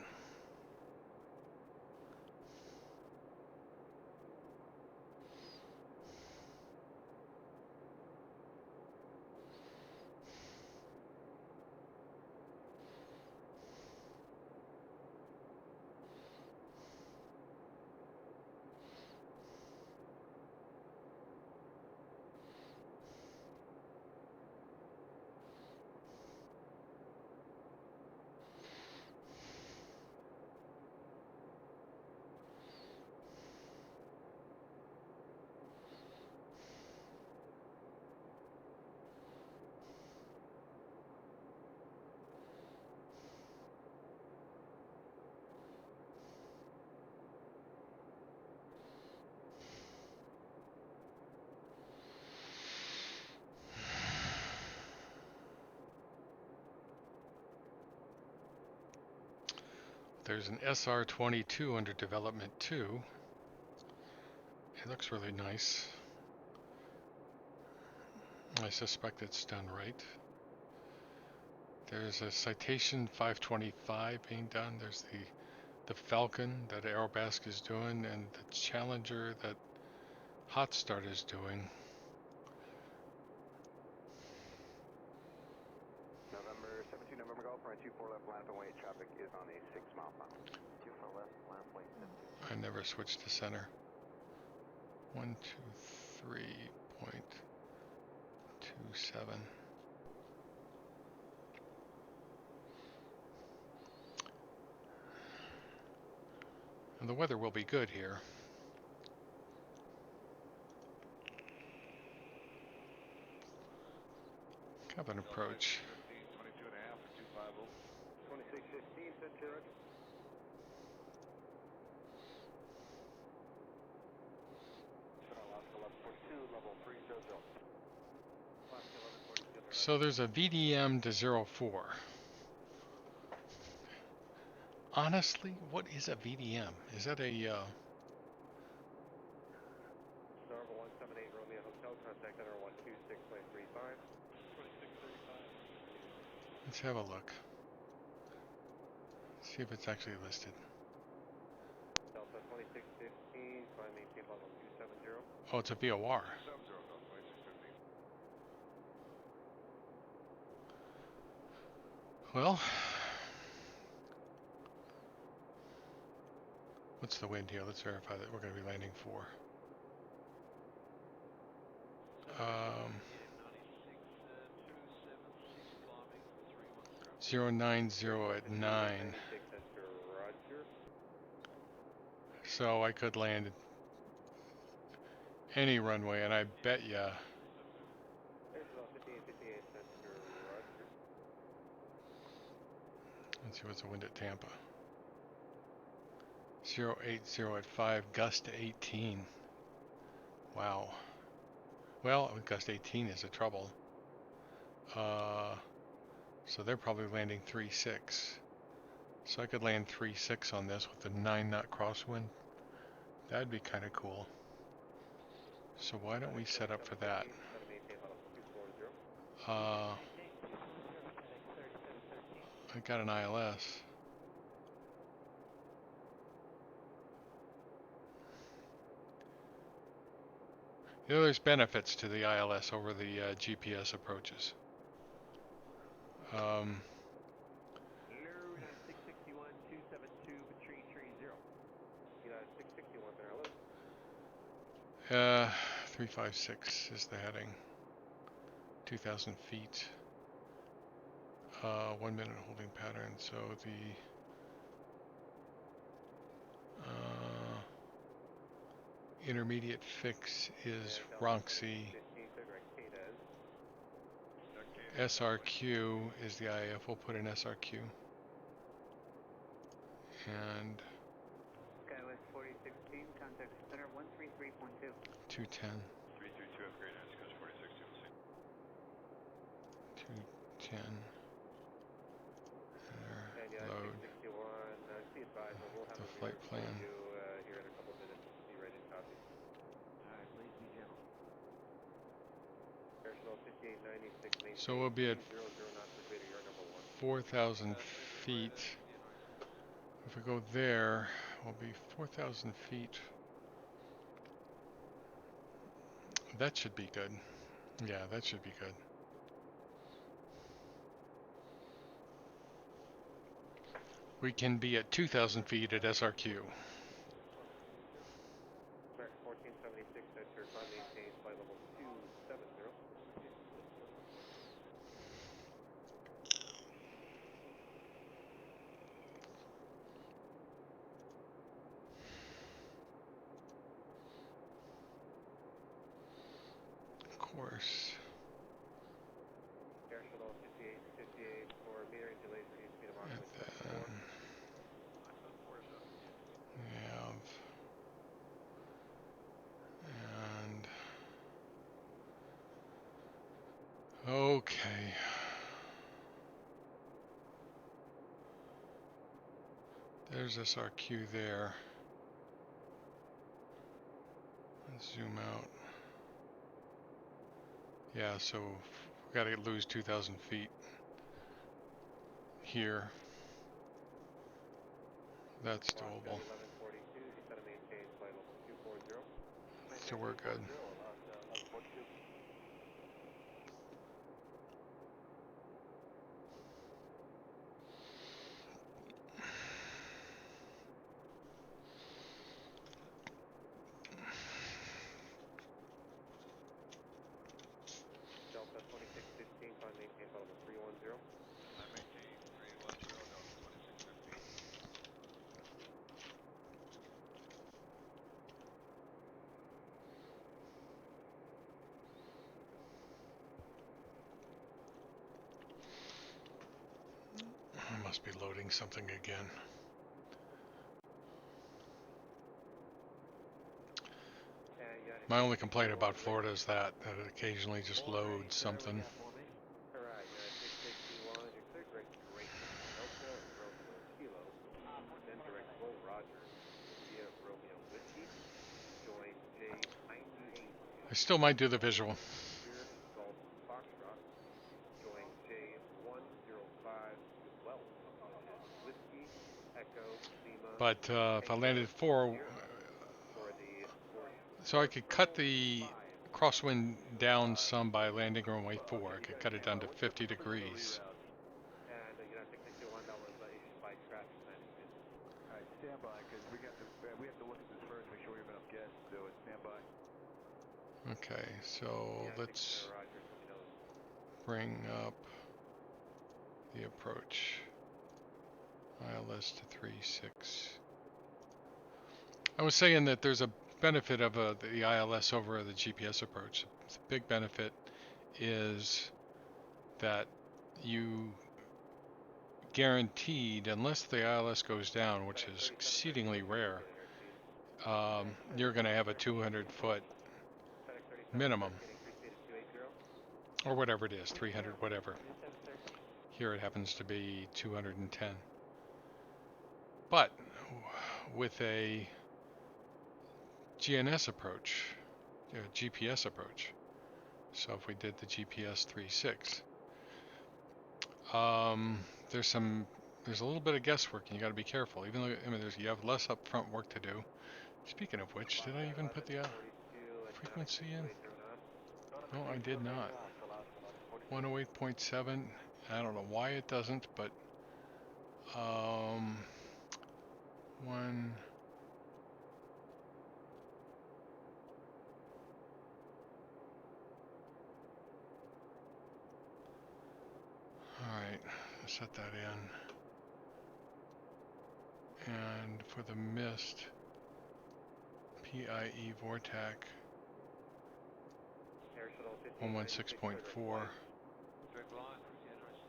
There's an SR-22 under development too. It looks really nice. I suspect it's done right. There's a Citation 525 being done. There's the Falcon that Aerobasque is doing, and the Challenger that Hot Start is doing. November 17, November Golf, runway 24 left, land and weight. Traffic is on a 6-mile final. 24 left, land weight. I never switched to center. 123.27. And the weather will be good here. Cabin approach. 22.5 for 250. 2615, Centurion. Alaska 1142, level 3, Jojo. Alaska 1142. So there's a VDM to 04. Honestly, what is a VDM? Is that a Starver 178, Romeo Hotel, contact center 126.35. 2635. let's have a look. See if it's actually listed. Delta 2615, climb maintain level 270. Oh, it's a VOR. 70, Delta 2615. Well, what's the wind here? Let's verify that we're going to be landing 4. 090 at 9. So I could land any runway, and I bet ya. Let's see what's the wind at Tampa. 080 at 5, gust to 18. Wow. Well, gust 18 is a trouble. So they're probably landing 36. So I could land 36 on this with a 9-knot crosswind. That'd be kind of cool. So why don't we set up for that? I got an ILS. You know, there's benefits to the ILS over the GPS approaches. Hello, 661, 272, 330. You got 661 there, hello. 356 is the heading. 2,000 feet. 1 minute holding pattern. So the intermediate fix is Ronxy. SRQ is the IF. We'll put in SRQ. And Skywest 4016, contact center 133.2. 210. 332 upgrade, Coast 4016. 210. There. Load. The flight plan. Here in a couple minutes. Be ready to copy. Alright, please be gentle. Personal 5896. So we'll be at 00 knots per beta, you're number 4,000 1. feet. If we go there, we'll be 4,000 feet. That should be good. Yeah, that should be good. We can be at 2,000 feet at SRQ. 1476, that's your climb maintained flight level 270. Of course. National 5858 for metering delays for speed of And Mach then we have okay. There's SRQ there. Let's zoom out. Yeah, so we gotta lose 2,000 feet here. That's doable. 1142, you set a maintained flight level 240. So we're good. 1142. Delta 2615, climb maintained flight level 310. I maintain 310, Delta 2615. I must be loading something again. My only complaint about Florida is that it occasionally just loads something. Alright, you're at 661, you're clear direct straight. Delta, Romeo, Kilo, then direct full Roger, India, Romeo, Whiskey, join J98. I still might do the visual. Here, Golf, Foxtrot, join J105, well, Whiskey, Echo, Lima, But if I landed 4, for the so I could cut the crosswind down some by landing runway 4. I could cut it down to 50 degrees. and United stand by, because we have to look at this first, make sure we have enough gas to do it. Stand by. Okay, so Yeah, let's Roger, let me know. bring up the approach. ILS to 3.6. I was saying that there's a benefit of the ILS over the GPS approach. The big benefit is that you guaranteed, unless the ILS goes down, which is exceedingly rare, you're going to have a 200-foot minimum, or whatever it is, 300, whatever. Here it happens to be 210. But with a GNS approach, GPS approach, so if we did the GPS 3.6, there's a little bit of guesswork, and you got to be careful. Even though you have less upfront work to do. Speaking of which, did I even put the frequency in? No, I did not. 108.7. I don't know why it doesn't, but one. All right, set that in. And for the mist, PIE Vortac 116.4. Direct line for NR6.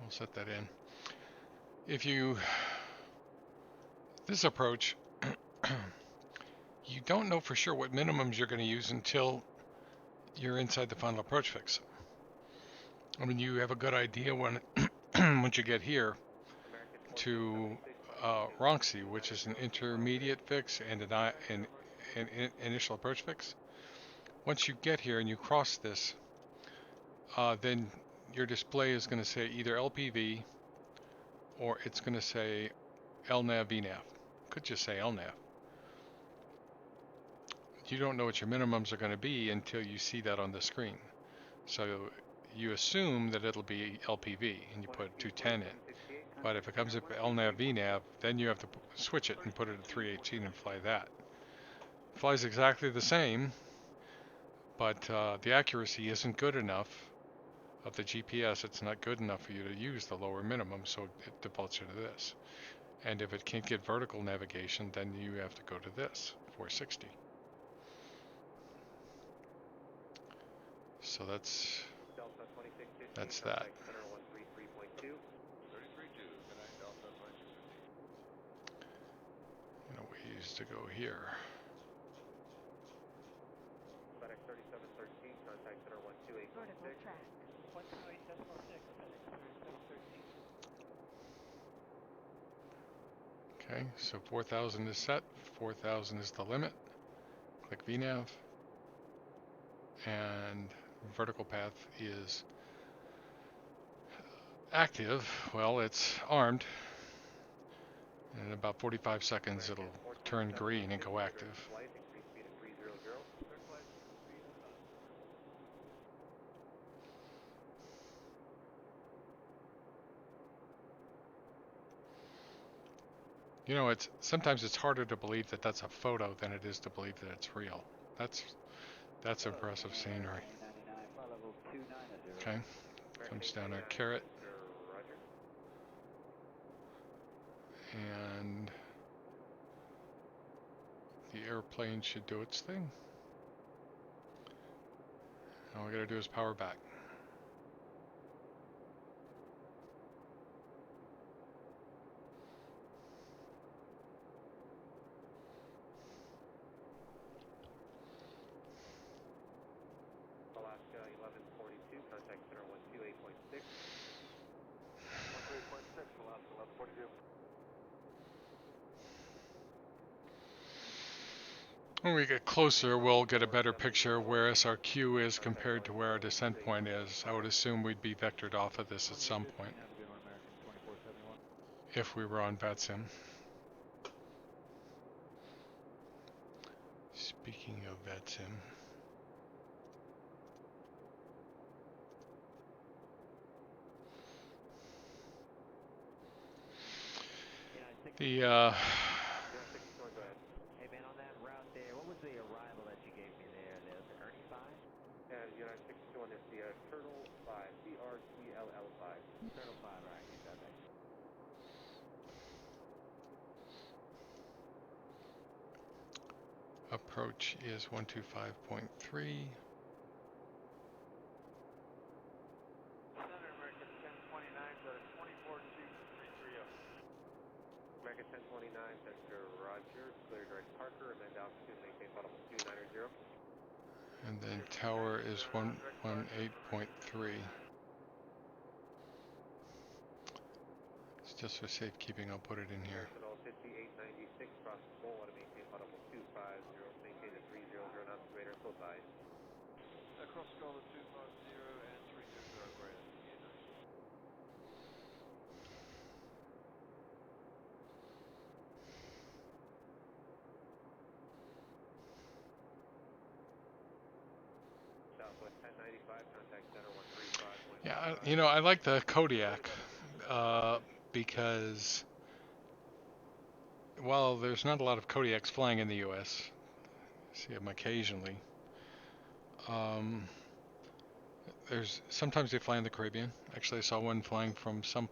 We'll set that in. If you, this approach, you don't know for sure what minimums you're going to use until you're inside the final approach fix. I mean, you have a good idea when once you get here to Ronxie, which is an intermediate fix and an initial approach fix. Once you get here and you cross this, then your display is going to say either LPV or it's going to say LNAV VNAV. Could just say LNAV. You don't know what your minimums are going to be until you see that on the screen. So you assume that it'll be LPV and you put 210 in. But if it comes up LNAV VNAV, then you have to switch it and put it at 318 and fly that. It flies exactly the same, but the accuracy isn't good enough of the GPS. It's not good enough for you to use the lower minimum, so it defaults you to this. And if it can't get vertical navigation, then you have to go to this, 460. So that's that. 33.2. Good night, Delta 2650. You know, we used to go here. FedEx 3713, contact center 128.6. track. 128.6, Okay, so 4,000 is set. 4,000 is the limit. Click VNAV. And vertical path is active. Well, it's armed. In about 45 seconds, it'll turn green and go active. Increase speed at 300. You know, sometimes it's harder to believe that that's a photo than it is to believe that it's real. That's impressive scenery. Okay, comes down our carrot. And the airplane should do its thing. All we gotta do is power back. Alaska 1142, contact center 128.6. 128.6, Alaska 1142. When we get closer, we'll get a better picture of where SRQ is compared to where our descent point is. I would assume we'd be vectored off of this at some point if we were on VATSIM. Speaking of VATSIM, The United 61, go ahead. Hey man, on that route there, what was the arrival that you gave me there? Was it Ernie 5? And United 61 is the Turtle 5, TRTLL 5. Turtle 5, alright, you got that. approach is 125.3. Center American 1029, so 242330. American 1029, Center Roger, clear direct Parker, and then down to maintain audible 290. And then tower is 118.3. It's just for safekeeping, I'll put it in here. National 5896, cross full, want to maintain audible 250, maintain at 300 knots, greater full size. Across Scholar 250 and 320 greater. Yeah, nice. Southwest 1095, contact center 135. Yeah, you know, I like the Kodiak because while there's not a lot of Kodiaks flying in the U.S., see them occasionally. There's sometimes they fly in the Caribbean. Actually, I saw one flying from some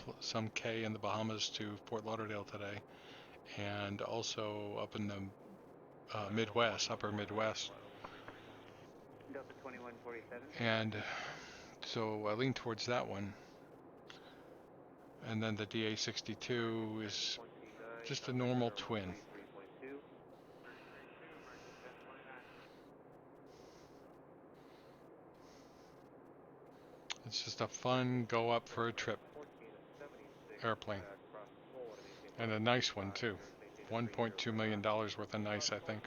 K in the Bahamas to Fort Lauderdale today, and also up in the Midwest, upper Midwest. Delta 2147. And so I lean towards that one. And then the DA62 is just a normal twin. It's just a fun go up for a trip airplane. And a nice one too. $1.2 million worth of nice, I think.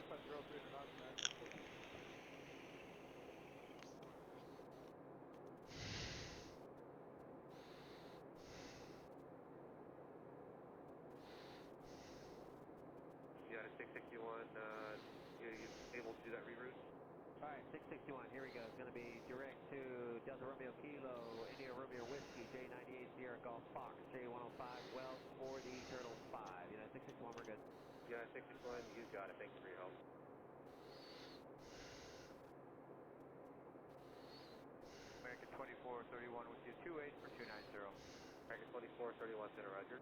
Yeah, 661, you able to do that reroute? Alright, 661, here we go. It's going to be direct to Delta Romeo Kilo, India Romeo Whiskey, J98 Sierra Golf Fox, J105 Wells for the Turtle 5. United 661, we're good. Yeah, 661, you got it. Thanks for your help. American 2431 with you, 28 for 290. American 2431, center Roger.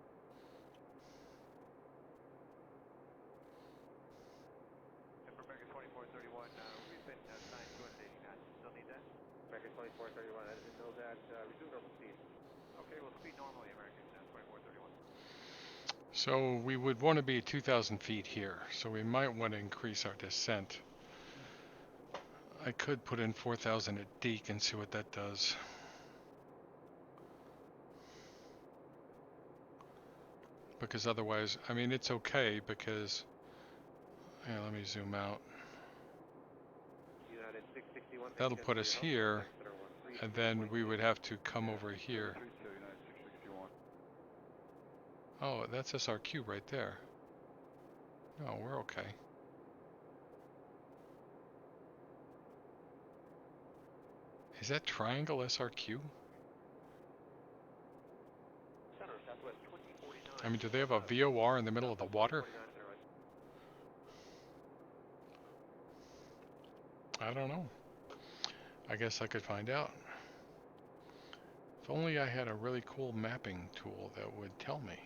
And for American 2431, we've been assigned 280 knots. Still need that? American 2431, I didn't know that. Resume normal speed. Okay, we'll speed normally, American 2431. So we would want to be 2,000 feet here. So we might want to increase our descent. I could put in 4,000 at Deke and see what that does. Because otherwise, I mean, it's okay because, yeah, let me zoom out. United 661. That'll put us here, and then we would have to come over here. Oh, that's SRQ right there. No, we're okay. Is that triangle SRQ? I mean, do they have a VOR in the middle of the water? I don't know. I guess I could find out. If only I had a really cool mapping tool that would tell me.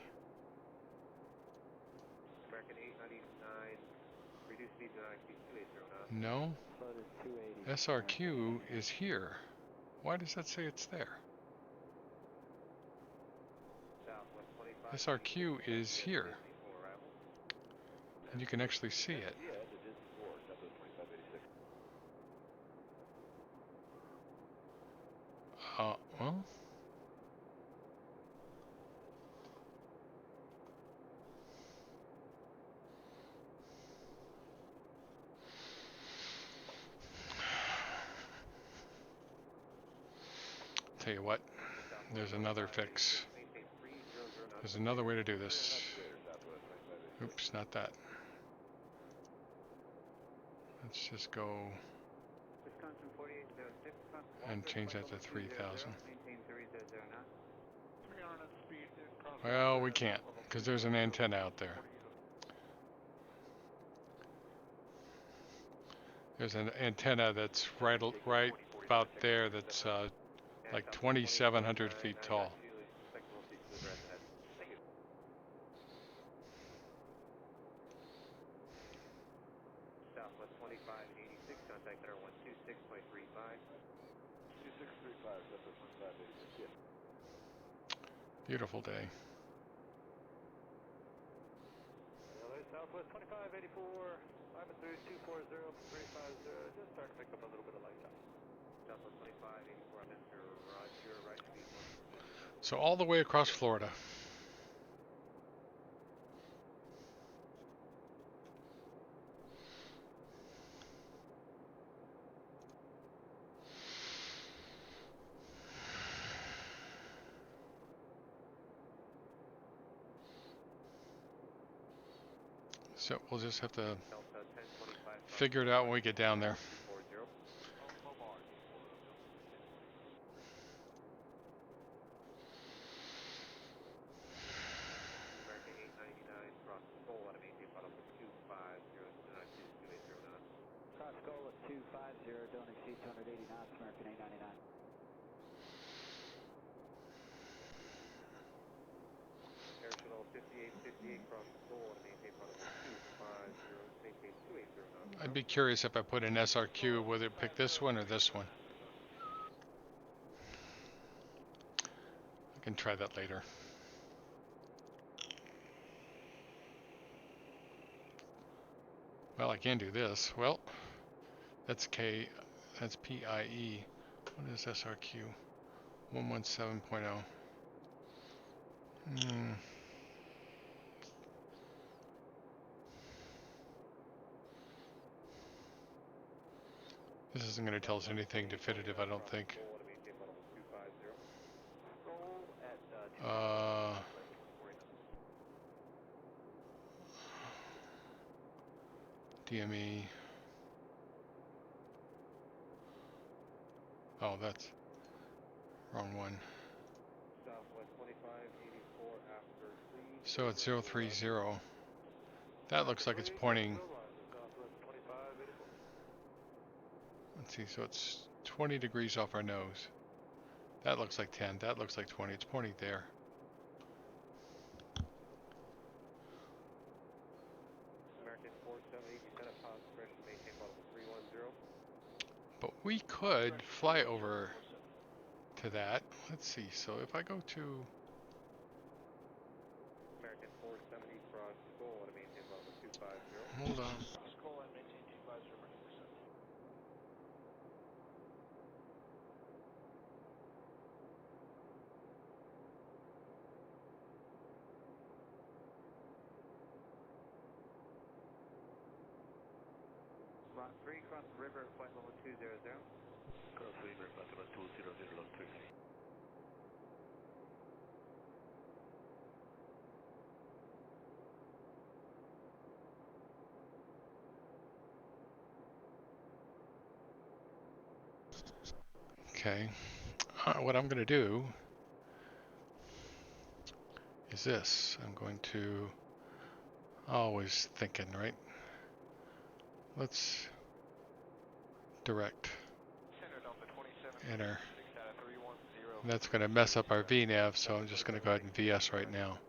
American 899, reduce speed to 280 now. No. SRQ is here. Why does that say it's there? SRQ is here. And you can actually see it. Well. Tell you what, there's another fix. There's another way to do this. Oops, not that. Let's just go Wisconsin 4806, and change that to 3,000. maintain 300 knots. 300 at speed. Well, we can't. because there's an antenna out there. There's an antenna that's right about there that's like 2,700 feet tall. Southwest 2586, contact center 126.35. 2635, Southwest 2586, yes. Beautiful day. Southwest 2584, 53240, 350, just start to pick up a little bit of light time. Southwest 2584, Mr. Roger, right speed 1. So all the way across Florida. So we'll just have to figure it out when we get down there. American 899, cross Skull, out of maintain bottom 250, 280 knots. Cross Skull at 250, don't exceed 280 knots, American 899. Air Channel 5858, cross Skull, out of maintain bottom 250, maintain 280 knots. I'd be curious if I put an SRQ, whether it pick this one or this one. I can try that later. Well, I can do this. Well, that's that's PIE. What is SRQ? 117.0. This isn't going to tell us anything definitive, I don't think. DME. Oh, that's wrong one. So it's 030. That looks like it's pointing. Let's see, so it's 20 degrees off our nose. That looks like 10. That looks like 20. It's pointing there. American 478, descent at positive pressure, maintain level 310. But we could fly over to that. Let's see. So if I go to American 470, cross Skull, out of maintain level 250. hold on. Skull and maintain 250, American 470. Lot 3, cross the river, flight level 200. Cross River, flight level 200, log 3. Okay. What I'm going to do is this. I'm going to, always thinking, right? Let's direct enter. That's going to mess up our VNAV, so I'm just going to go ahead and VS right now.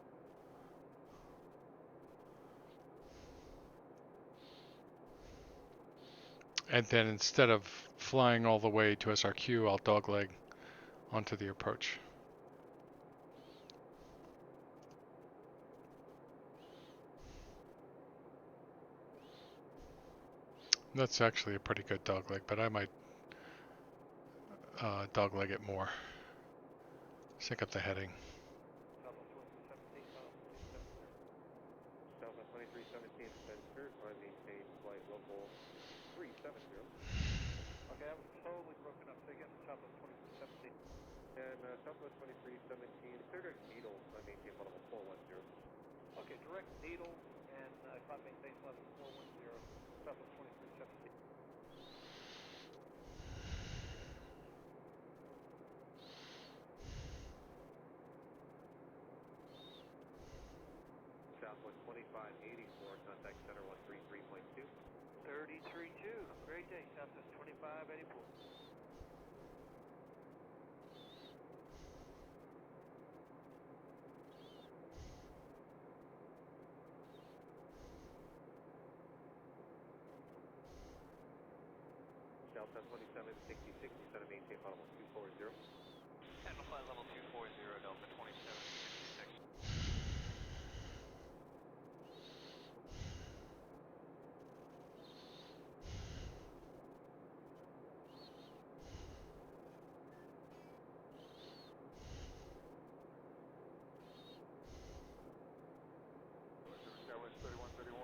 And then instead of flying all the way to SRQ, I'll dogleg onto the approach. That's actually a pretty good dogleg, but I might dogleg it more. Sync up the heading. Southwest 2317, Spencer, climb maintain flight level 370. Okay, I was totally broken up. Say again, Southwest 2317. And Southwest 2317, clear direct needle, climb maintain flight level 410. Okay, direct needle and climb maintain level 410, Southwest 2317. 584. Delta 2760, 60, set of maintain level 240. Handle flight level 240, Delta 2766. Skywest 3131,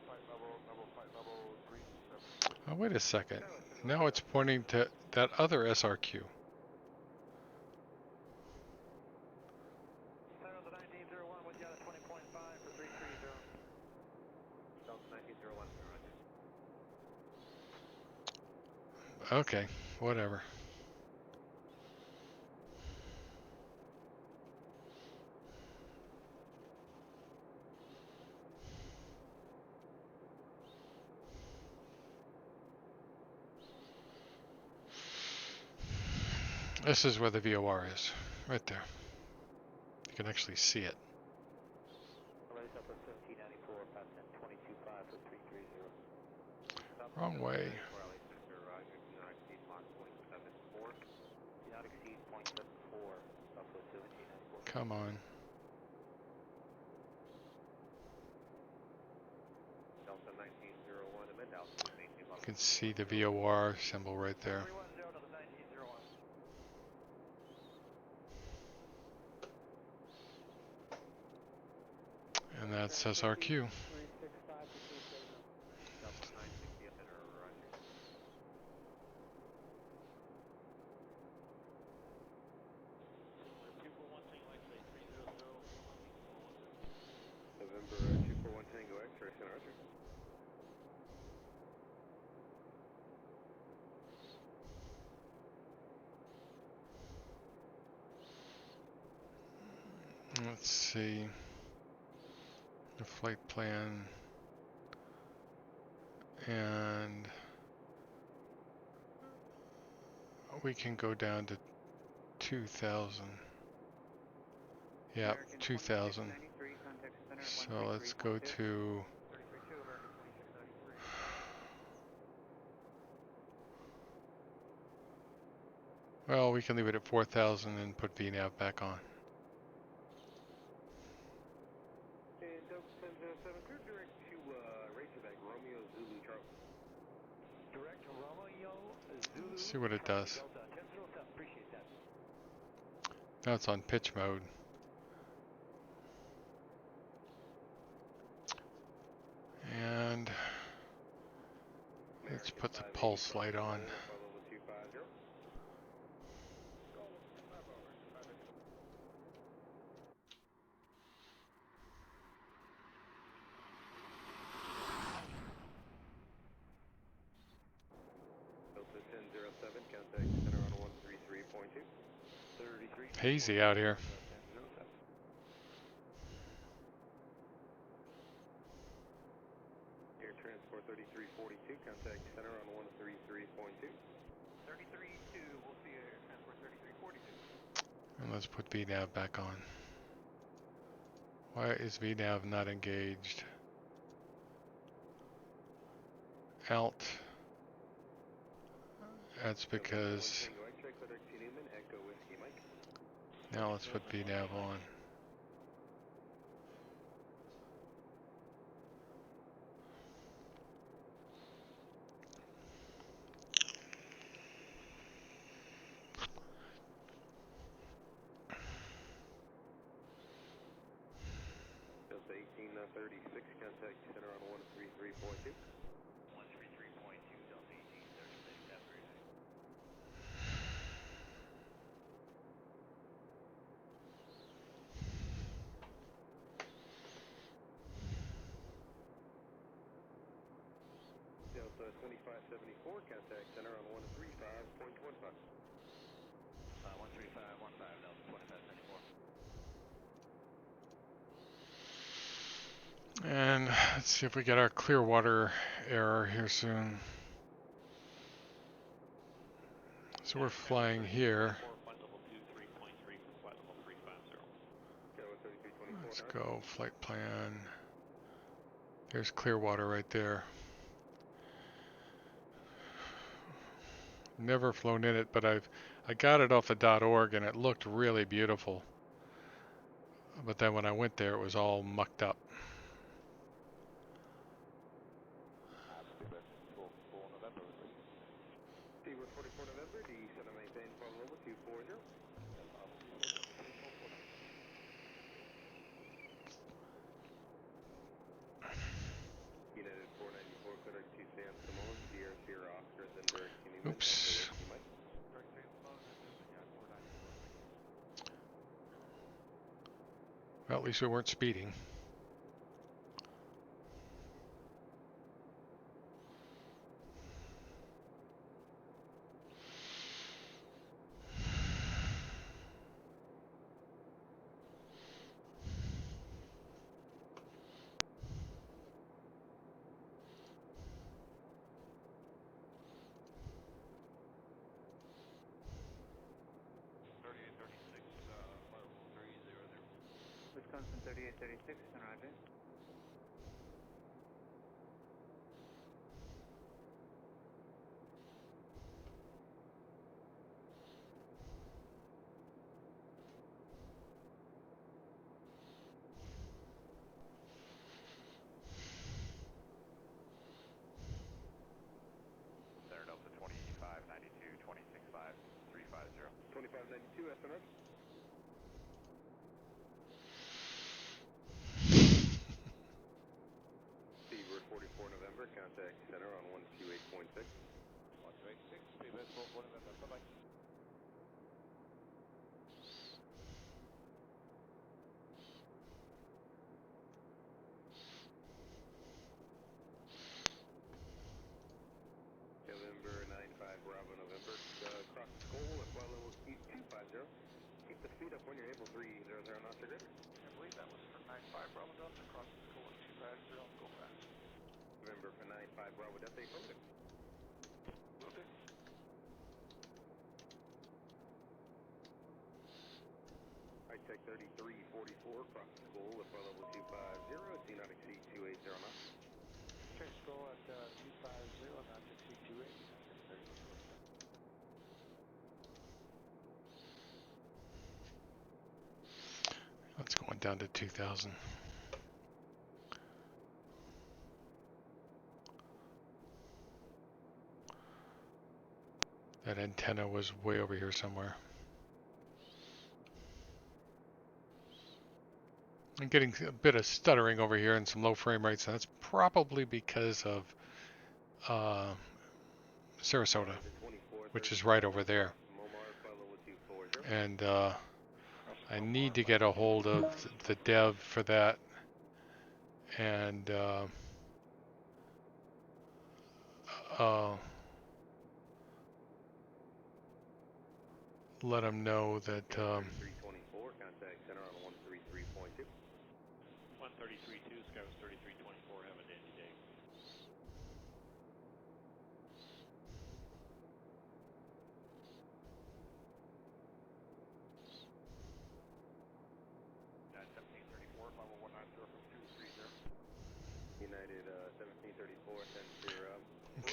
flight level 37. Oh, wait a second. Now it's pointing to that other SRQ. Delta 1901 with you at 20.5 for 330. Delta 1901, roger. Okay, whatever. This is where the VOR is, right there. You can actually see it. Alright, Delta 1794, pass 22.5 for 330. Wrong way. Raleigh Center, roger. Do not exceed Mach 0.74. Do not exceed 0.74, Southwest 1794. Come on. Delta 1901, amend altitude, maintain level. You can see the VOR symbol right there. 310 Delta 1901. And that's SRQ. 365 for 330. Delta 960, center, roger. November 241 Tango X-ray, center, roger. Let's see. The flight plan. And we can go down to 2,000. Yeah, 2,000. So let's go to 332 American 2693. well, we can leave it at 4,000 and put VNAV back on. And Delta 1007, clear direct to Razorback, Romeo Zulu Charlie. Direct Romeo Zulu. See what it does. Delta 1007, appreciate that. Now it's on pitch mode. And let's put the pulse light on. Level 250. Delta 1007, contact center on 133.2. 33. Hazy out here. 1007. Air Transport 3342, contact center on 133.2. 33.2, we'll see Air Transport 3342. And let's put VNAV back on. Why is VNAV not engaged? Alt. That's because Tango X-ray, clear direct to Newman, Echo Whiskey Mike. now let's put VNAV on. Delta 1836, contact center on 133.2. 133.2, Delta 1836, after your Delta 2574, contact center on 135.15. 13515, Delta 2574. And let's see if we get our Clearwater error here soon. So we're flying here. Flight level 23.3 for flight level 350. Let's go, flight plan. There's Clearwater right there. Never flown in it, but I got it off the .org and it looked really beautiful. But then when I went there, it was all mucked up. Seabird 44 November, D7 maintain flight level 240. United 494, clear to San Simon, Sierra Sierra Oscar, then direct to Newman. Oops. Well, at least we weren't speeding. Wisconsin 3836, roger. Center Delta 2085, 92, 265, 350. 2592, SMS. Seabird 44 November, contact center on 128.6. 126, Seabird 44 November, bye-bye. November 95 Bravo November, cross Skull at flight level 250. Keep the speed up when you're able, 300 knots or greater. I believe that was for 95 Bravo Delta, across the school at 250, go fast. November for 95 Bravo Delta, affirmative. Will do. High Tech 3344, cross Skull at flight level 250, do not exceed 280 knots. Check school at 250, not to exceed 280. Let's go on down to 2,000. That antenna was way over here somewhere. I'm getting a bit of stuttering over here and some low frame rates, and that's probably because of Sarasota, which is right over there. And I need to get a hold of the dev for that and let them know that 324, contact center on 133.2. 133.2, Skywas 3324, have a dandy day. United 1734, level 190 from 230. United 1734, 10-0.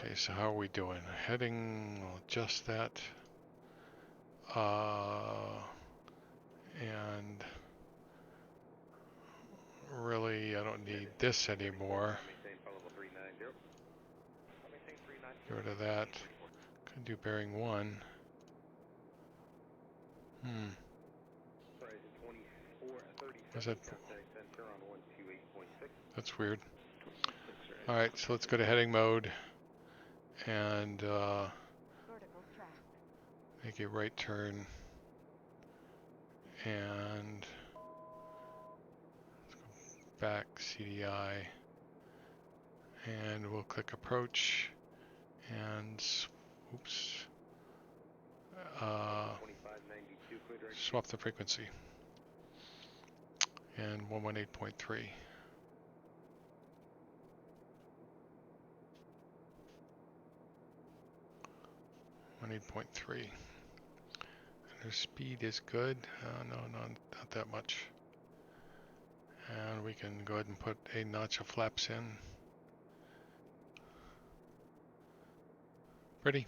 okay, so how are we doing? Heading, I'll adjust that. And really, I don't need this anymore. Get rid of that. Could do bearing 1. Was that? That's weird. Alright, so let's go to heading mode and make a right turn and back CDI, and we'll click approach and swap the frequency and 118.3. 28.3. And their speed is good. No, not that much. And we can go ahead and put a notch of flaps in. Pretty.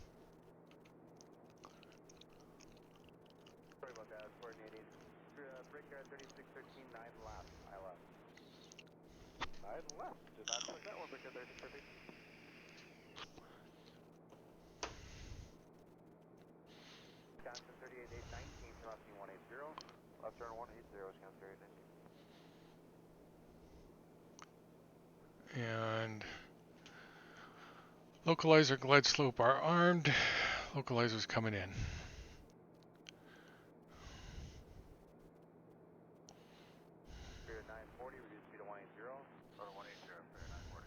Sorry about that, coordinating. Brickyard 3613, 9 left, I left. 9 left, did not click that one because there's perfect. Wisconsin 38819, turn left 180. Left turn 180, Wisconsin 38819. And localizer, glide slope are armed. Localizer's coming in. Spirit 940, reduce speed to 180. Go to 180, Spirit 940.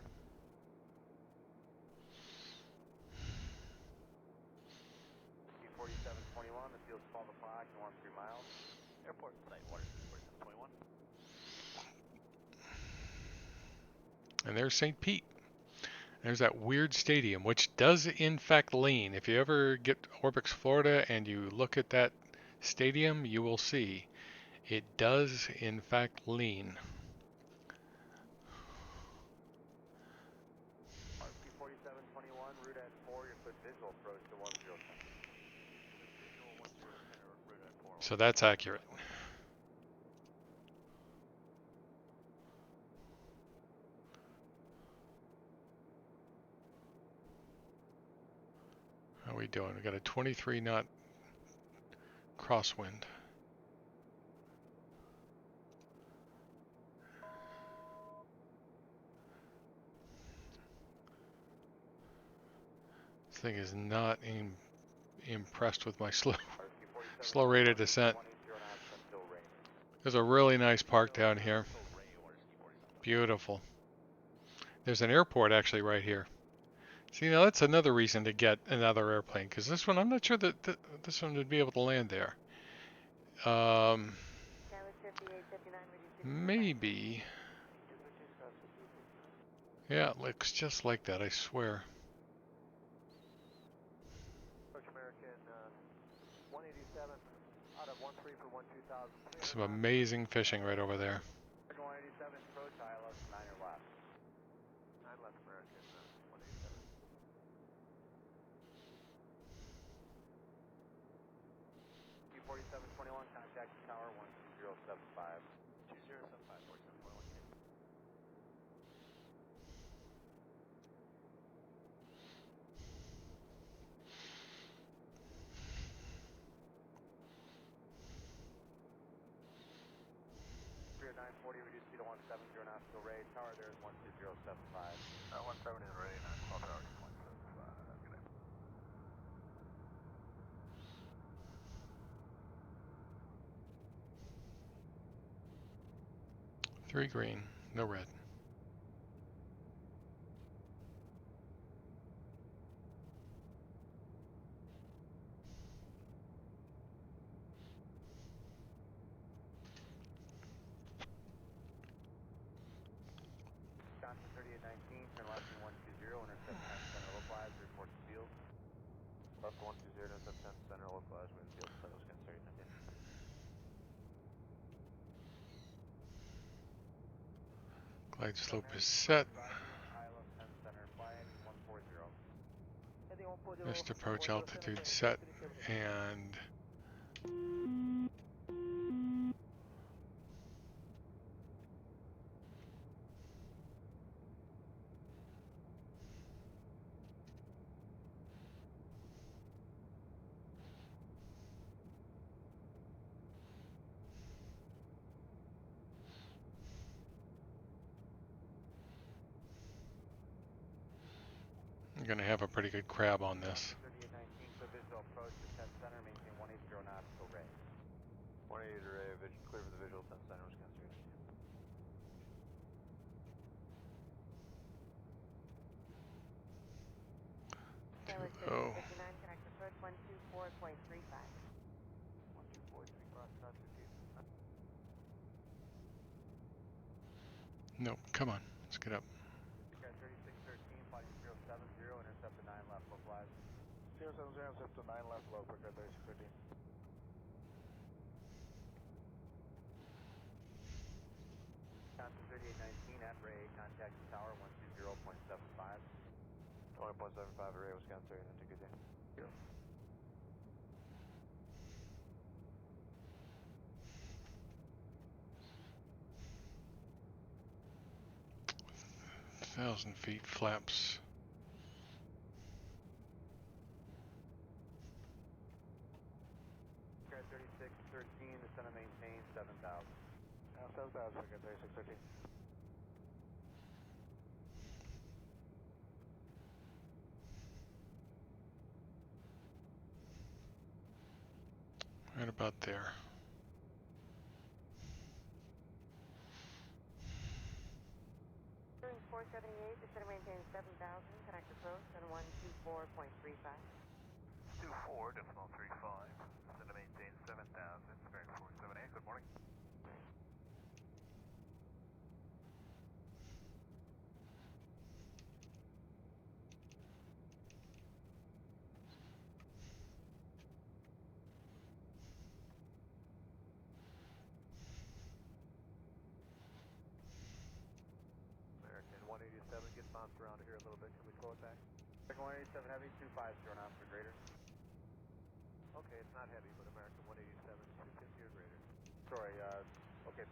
T4721, the field's 12 o'clock and 13 miles. Airport site, water 4721. And there's St. Pete. There's that weird stadium, which does in fact lean. If you ever get Orbix, Florida, and you look at that stadium, you will see it does in fact lean. RP 4721, route at 4, your foot visual approach to 1010. Visual 1010, route at 4. So that's accurate. How are we doing? We got a 23 knot crosswind. This thing is not impressed with my slow rate of descent. There's a really nice park down here. Beautiful. There's an airport actually right here. See, now that's another reason to get another airplane, because this one, I'm not sure that this one would be able to land there. Maybe. Yeah, it looks just like that, I swear. American 187 out of 13 for 12000. Some amazing fishing right over there. 187 approach, ILS 9 or left. 9 left American 187. T4721, contact tower 12075. 2075, 4721. Spirit 940, reduce speed to 170 knots to Ray. Tower there is 12075. 170 is ready, 12 hours, 175. Good night. 3 green, no red. Wisconsin 3819, turn left in 120, intercept 10 center localized, report to field. Left 120, intercept 10 center localized, wind field, Wisconsin 3819. Glide slope is set. ILS 10 center, fly heading 140. Missed approach altitude set, and I'm gonna have a pretty good crab on this. 3819, so visual approach to 10 center, maintain 180 knots till Ray. 180 to Ray, clear for the visual 10 center, Wisconsin 319. Oh, 59, connect approach 124.35. 124.35, not too deep. no, come on, let's get up. Brickyard 3613, flight 070, intercept the 9 left localized. 070, set to 9 left, low, quick air 3613. Wisconsin 3819 at Ray, contact the tower 120.75. 20.75 array, Wisconsin 39, good day. Zero. Thousand feet flaps. Quick air 3613, descend and maintain 7,000. 7,000, quick air 3613. Right about there. Cruise 478, descend and maintain 7,000, connect approach on 124.35. 24, decimal 35, set to maintain 7,000, bearing 478, good morning. American 187, get bounced around here a little bit. Can we slow it back? American 187 heavy, 250 knots or greater. Okay, it's not heavy, but American 187 is 250 or greater. Sorry, okay.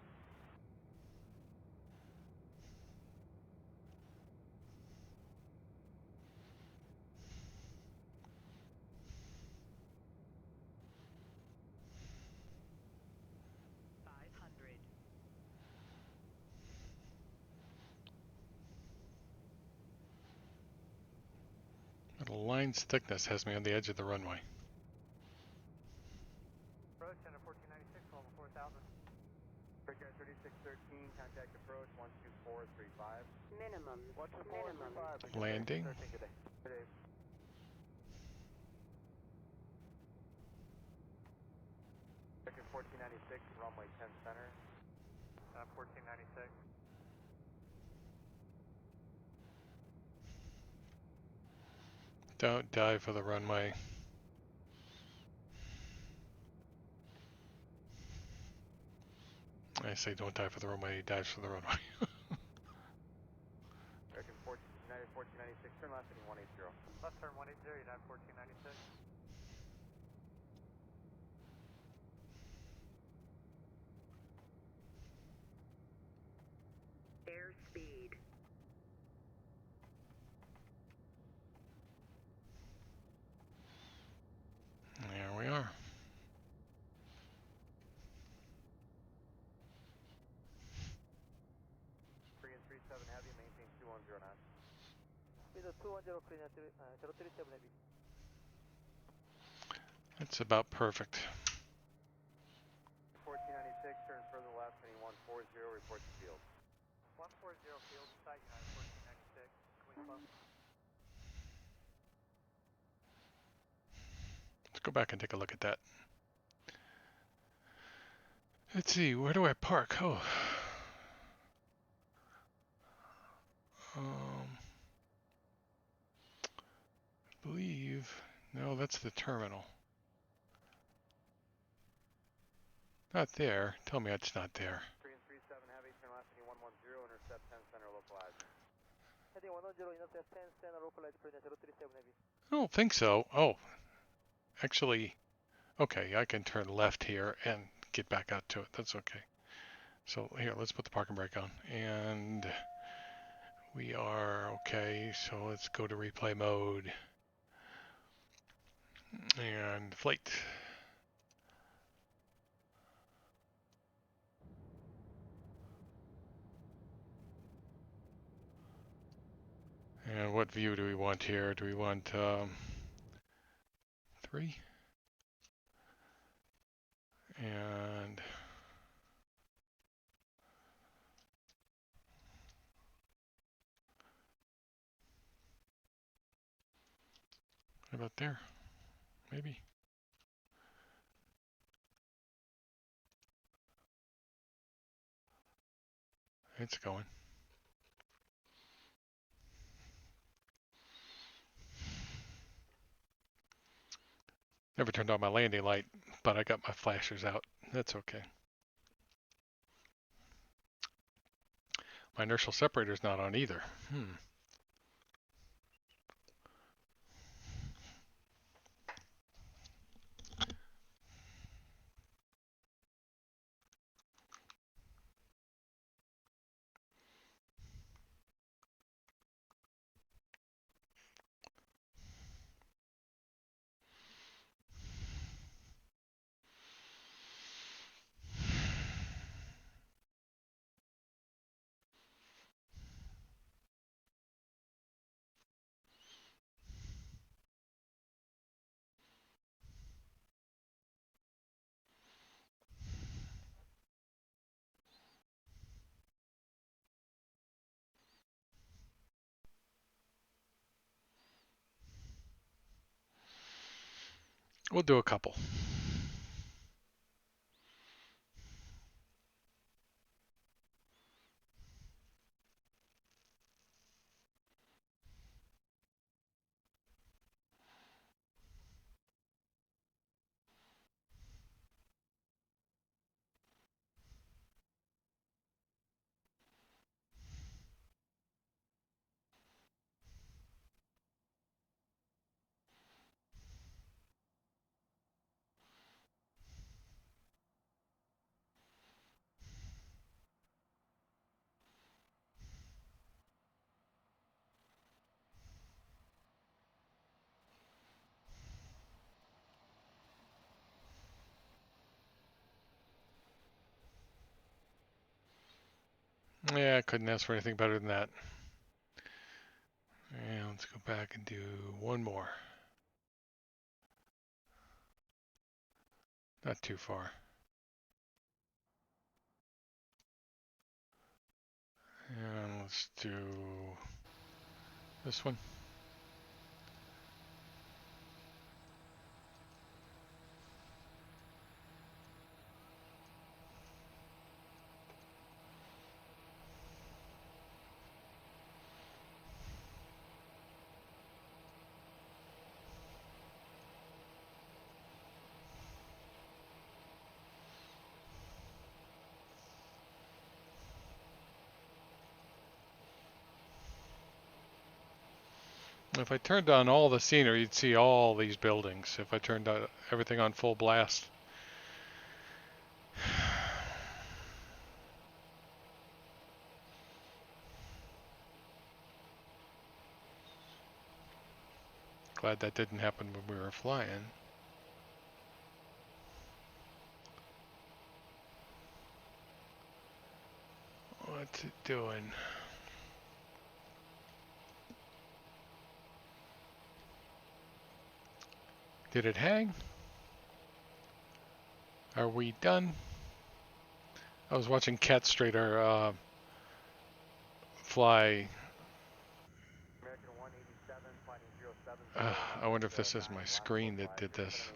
The line's thickness has me on the edge of the runway. Approach, center 1496, level 4,000. Quick air 3613, contact approach 12435. Minimum. 12435, Landing. 13, good day. Good day. American 1496, runway 10 center. 1496. Don't dive for the runway. I say don't dive for the runway, he dives for the runway. American 1496, turn left heading 180. Left turn 180, you dive 1496. Airspeed. There we are. Korean 37 heavy, maintain 210 knots. Speed of 210, Korean 037 heavy. That's about perfect. 1496, turn further left, heading 140, report to field. 140 field, site United 1496, wing club. Let's go back and take a look at that. Let's see, where do I park? Oh. I believe, no, that's the terminal. Not there. Tell me it's not there. Korean 37 heavy, turn left, heading 110, intercept 10 center, localized. Heading 110, intercept 10 center, localized, Korean 037 heavy. I don't think so. Oh, actually, okay, I can turn left here and get back out to it. That's okay. So here, let's put the parking brake on. And we are okay, so let's go to replay mode. And flight. And what view do we want here? Do we want 3? And what about there? Maybe. It's going. Never turned on my landing light, but I got my flashers out. That's okay. My inertial separator's not on either. We'll do a couple. Yeah, I couldn't ask for anything better than that. And let's go back and do one more. Not too far. And let's do this one. If I turned on all the scenery, you'd see all these buildings. If I turned everything on full blast. Glad that didn't happen when we were flying. What's it doing? Did it hang? Are we done? I was watching Cat Strader fly. American 187, flighting 070. I wonder if this is my screen that did this.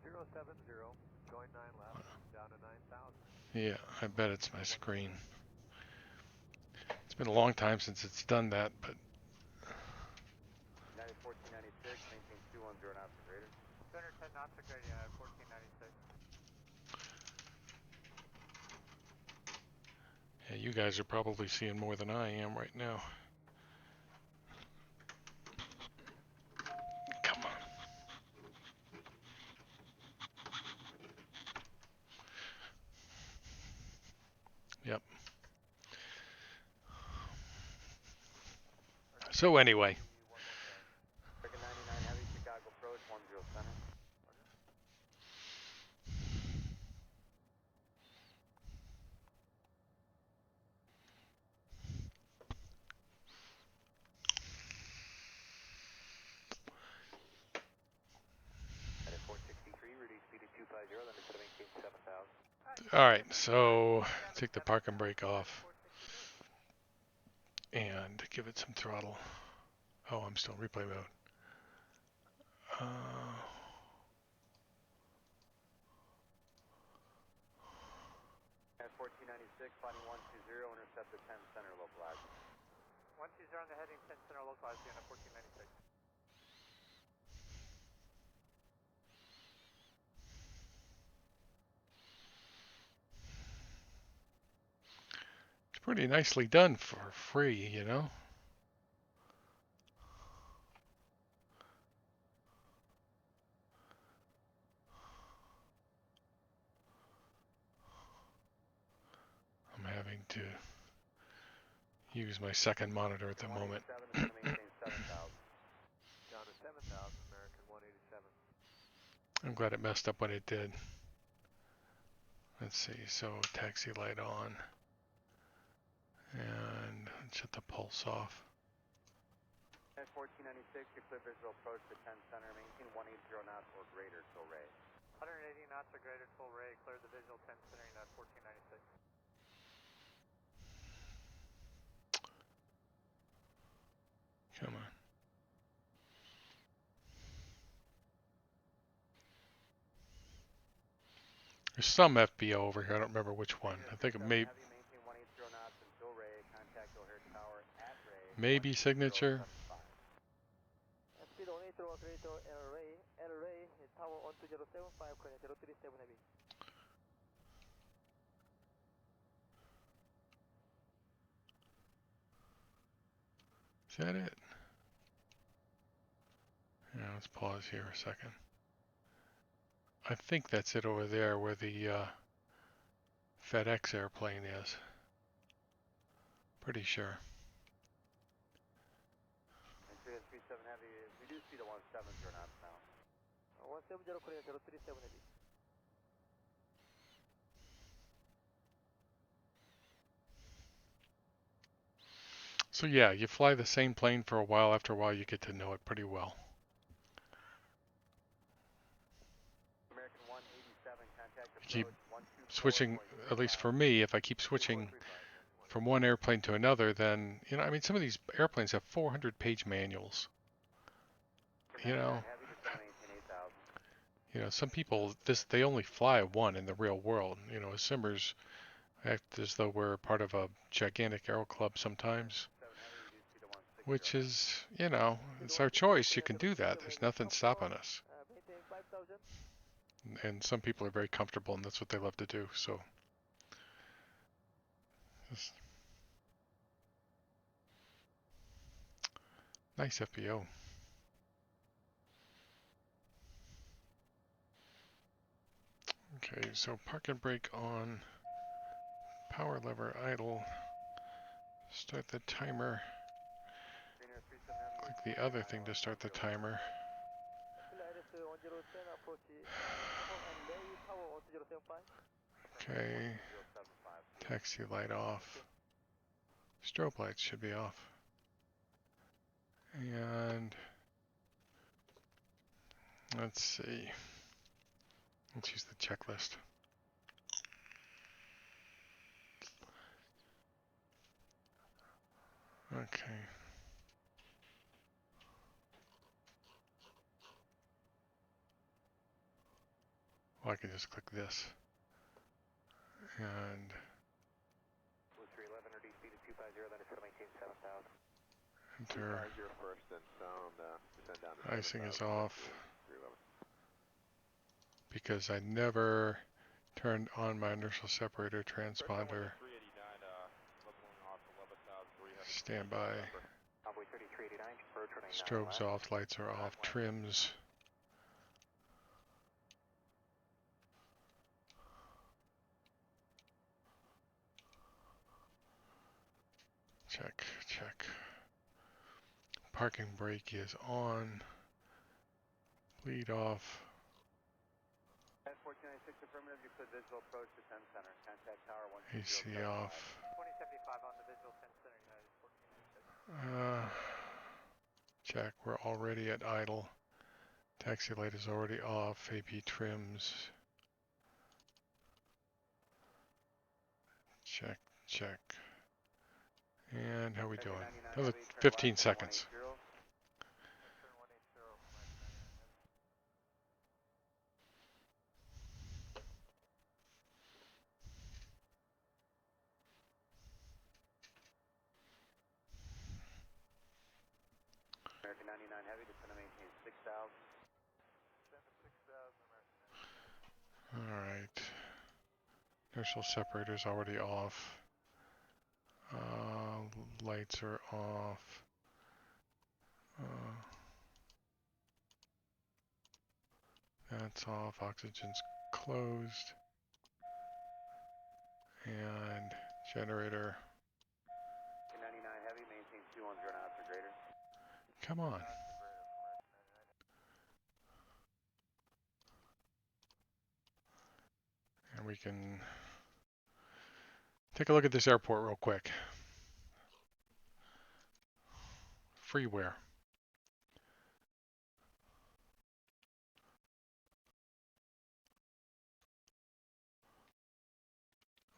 070, going 9 left, down to 9,000. Yeah, I bet it's my screen. It's been a long time since it's done that, but 1496, maintain 210 knots or greater. 210 knots or greater, 1496. yeah, you guys are probably seeing more than I am right now. Come on. Yep. So anyway. American 99 Heavy, Chicago approach, 10 center. At 463, reduce speed to 250, limit to maintain 7,000. All right, so take the park and brake off and give it some throttle. Oh, I'm still in replay mode. At 1496, flighting 120, intercept the 10 center localized. 120 on the heading, 10 center localized, again at 1496. pretty nicely done for free, you know? I'm having to use my second monitor at the moment. 187 is going to maintain 7,000. Down to 7,000, American 187. I'm glad it messed up when it did. Let's see, so taxi light on. And shut the pulse off. At 1496, you clear visual approach to 10 center, maintain 180 knots or greater till Ray. 180 knots or greater full ray, clear the visual 10 centering at 1496. Come on. There's some FBO over here. I don't remember which one. I think it may Heavy, maintain 180 knots until Ray, contact O'Hare Tower at Ray. maybe signature. Speed 180 greater L Ray, tower 12075, current 037 heavy. Is that it? Yeah, let's pause here a second. I think that's it over there where the FedEx airplane is. Pretty sure. 37 heavy, we do speed at 170 knots now. 170 current 037 heavy. So yeah, you fly the same plane for a while. After a while, you get to know it pretty well. American 187, contact Keep approach 124. switching, at least for me, if I keep switching from one airplane to another, then, you know, I mean, some of these airplanes have 400-page manuals. You know, some people, they only fly one in the real world. You know, as Simmers act as though we're part of a gigantic aero club sometimes, which is, you know, it's our choice. You can do that. There's nothing stopping us. Maintain 5,000. And some people are very comfortable, and that's what they love to do. So, just nice FBO. Okay, so park and brake on, power lever idle, start the timer, click the other thing to start the timer. Okay, taxi light off, strobe lights should be off, and let's see, let's use the checklist. Okay. Well, I can just click this. And enter. Icing is off because I never turned on my inertial separator transponder. Standby. Strobes off, lights are off, trims. Check, check. Parking brake is on. Bleed off. At 1496 affirmative, you put visual approach to 10 center. Contact tower 120. AC off. 2075 on the visual 10 center, United 1496. Check, we're already at idle. Taxi light is already off. AP trims. Check, check. And how are we doing? Another 15 seconds. American 99 heavy, just going to maintain 6,000. Alright. Inertial separator's already off. Lights are off. That's off. Oxygen's closed. And generator. 99 Heavy, maintain 210 knots or greater. Come on. And we can take a look at this airport real quick. Freeware.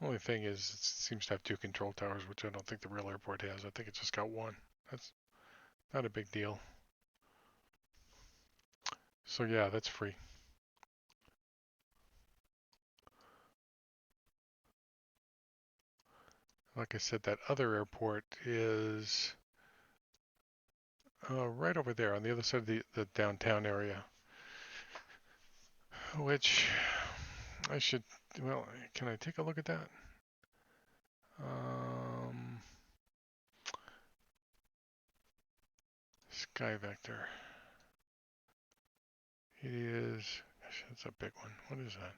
Only thing is, it seems to have 2 control towers, which I don't think the real airport has. I think it's just got 1. That's not a big deal. So yeah, that's free. Like I said, that other airport is right over there on the other side of the downtown area. Which I should, well, can I take a look at that? Sky Vector. It is, gosh, that's a big one. What is that?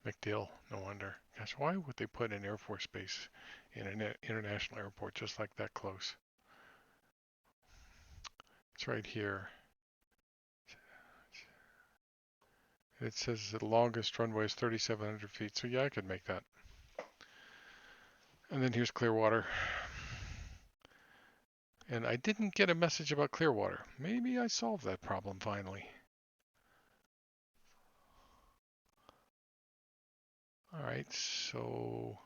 MacDill, no wonder. Gosh, why would they put an Air Force base in an international airport just like that close? It's right here. It says the longest runway is 3,700 feet, so yeah, I could make that. And then here's Clearwater. And I didn't get a message about Clearwater. Maybe I solved that problem finally. All right, so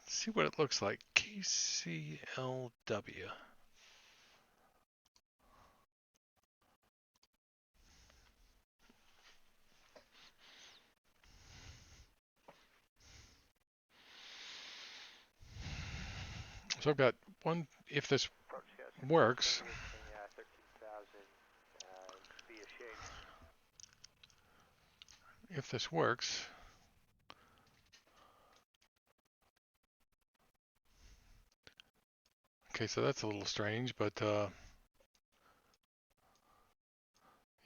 let's see what it looks like. KCLW. So I've got one, if this works. Yeah, 13,000 be a shade. If this works. Okay, so that's a little strange, but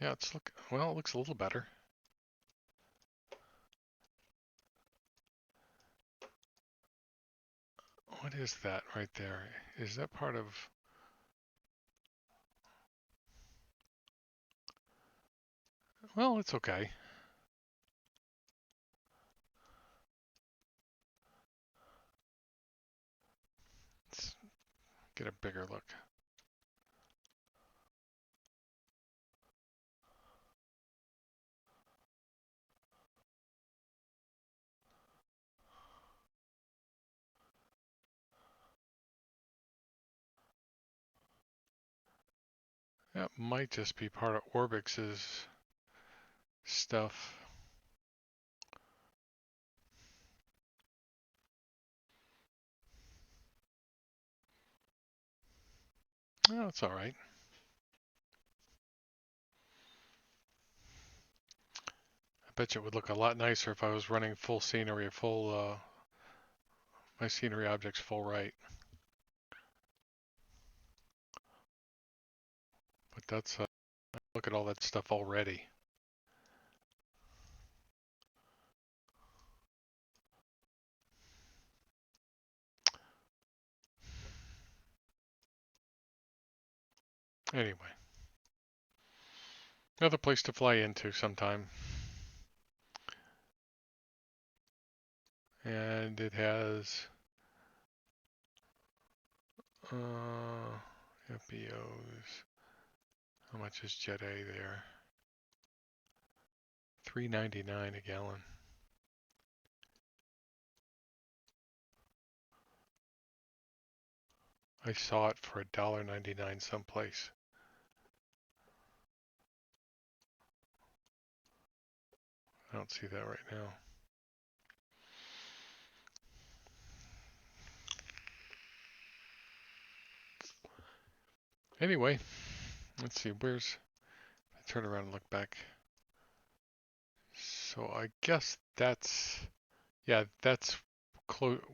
yeah, it looks a little better. What is that right there? Is that part of? Well, it's okay. Let's get a bigger look. That might just be part of Orbix's stuff. Oh, it's all right. I bet you it would look a lot nicer if I was running full scenery, my scenery objects full right. But that's, look at all that stuff already. Anyway. Another place to fly into sometime. And it has FBOs. How much is Jet A there? $3.99 a gallon. I saw it for $1.99 someplace. I don't see that right now. Anyway, let's see, I turn around and look back. So I guess that's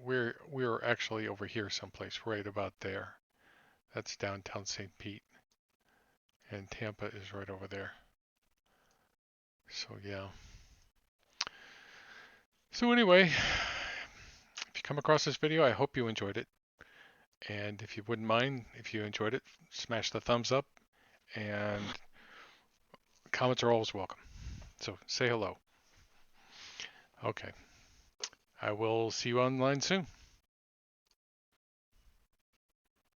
we're actually over here someplace, right about there. That's downtown St. Pete, and Tampa is right over there. So yeah. So anyway, if you come across this video, I hope you enjoyed it. And if you wouldn't mind, if you enjoyed it, smash the thumbs up, and comments are always welcome. So say hello. Okay. I will see you online soon.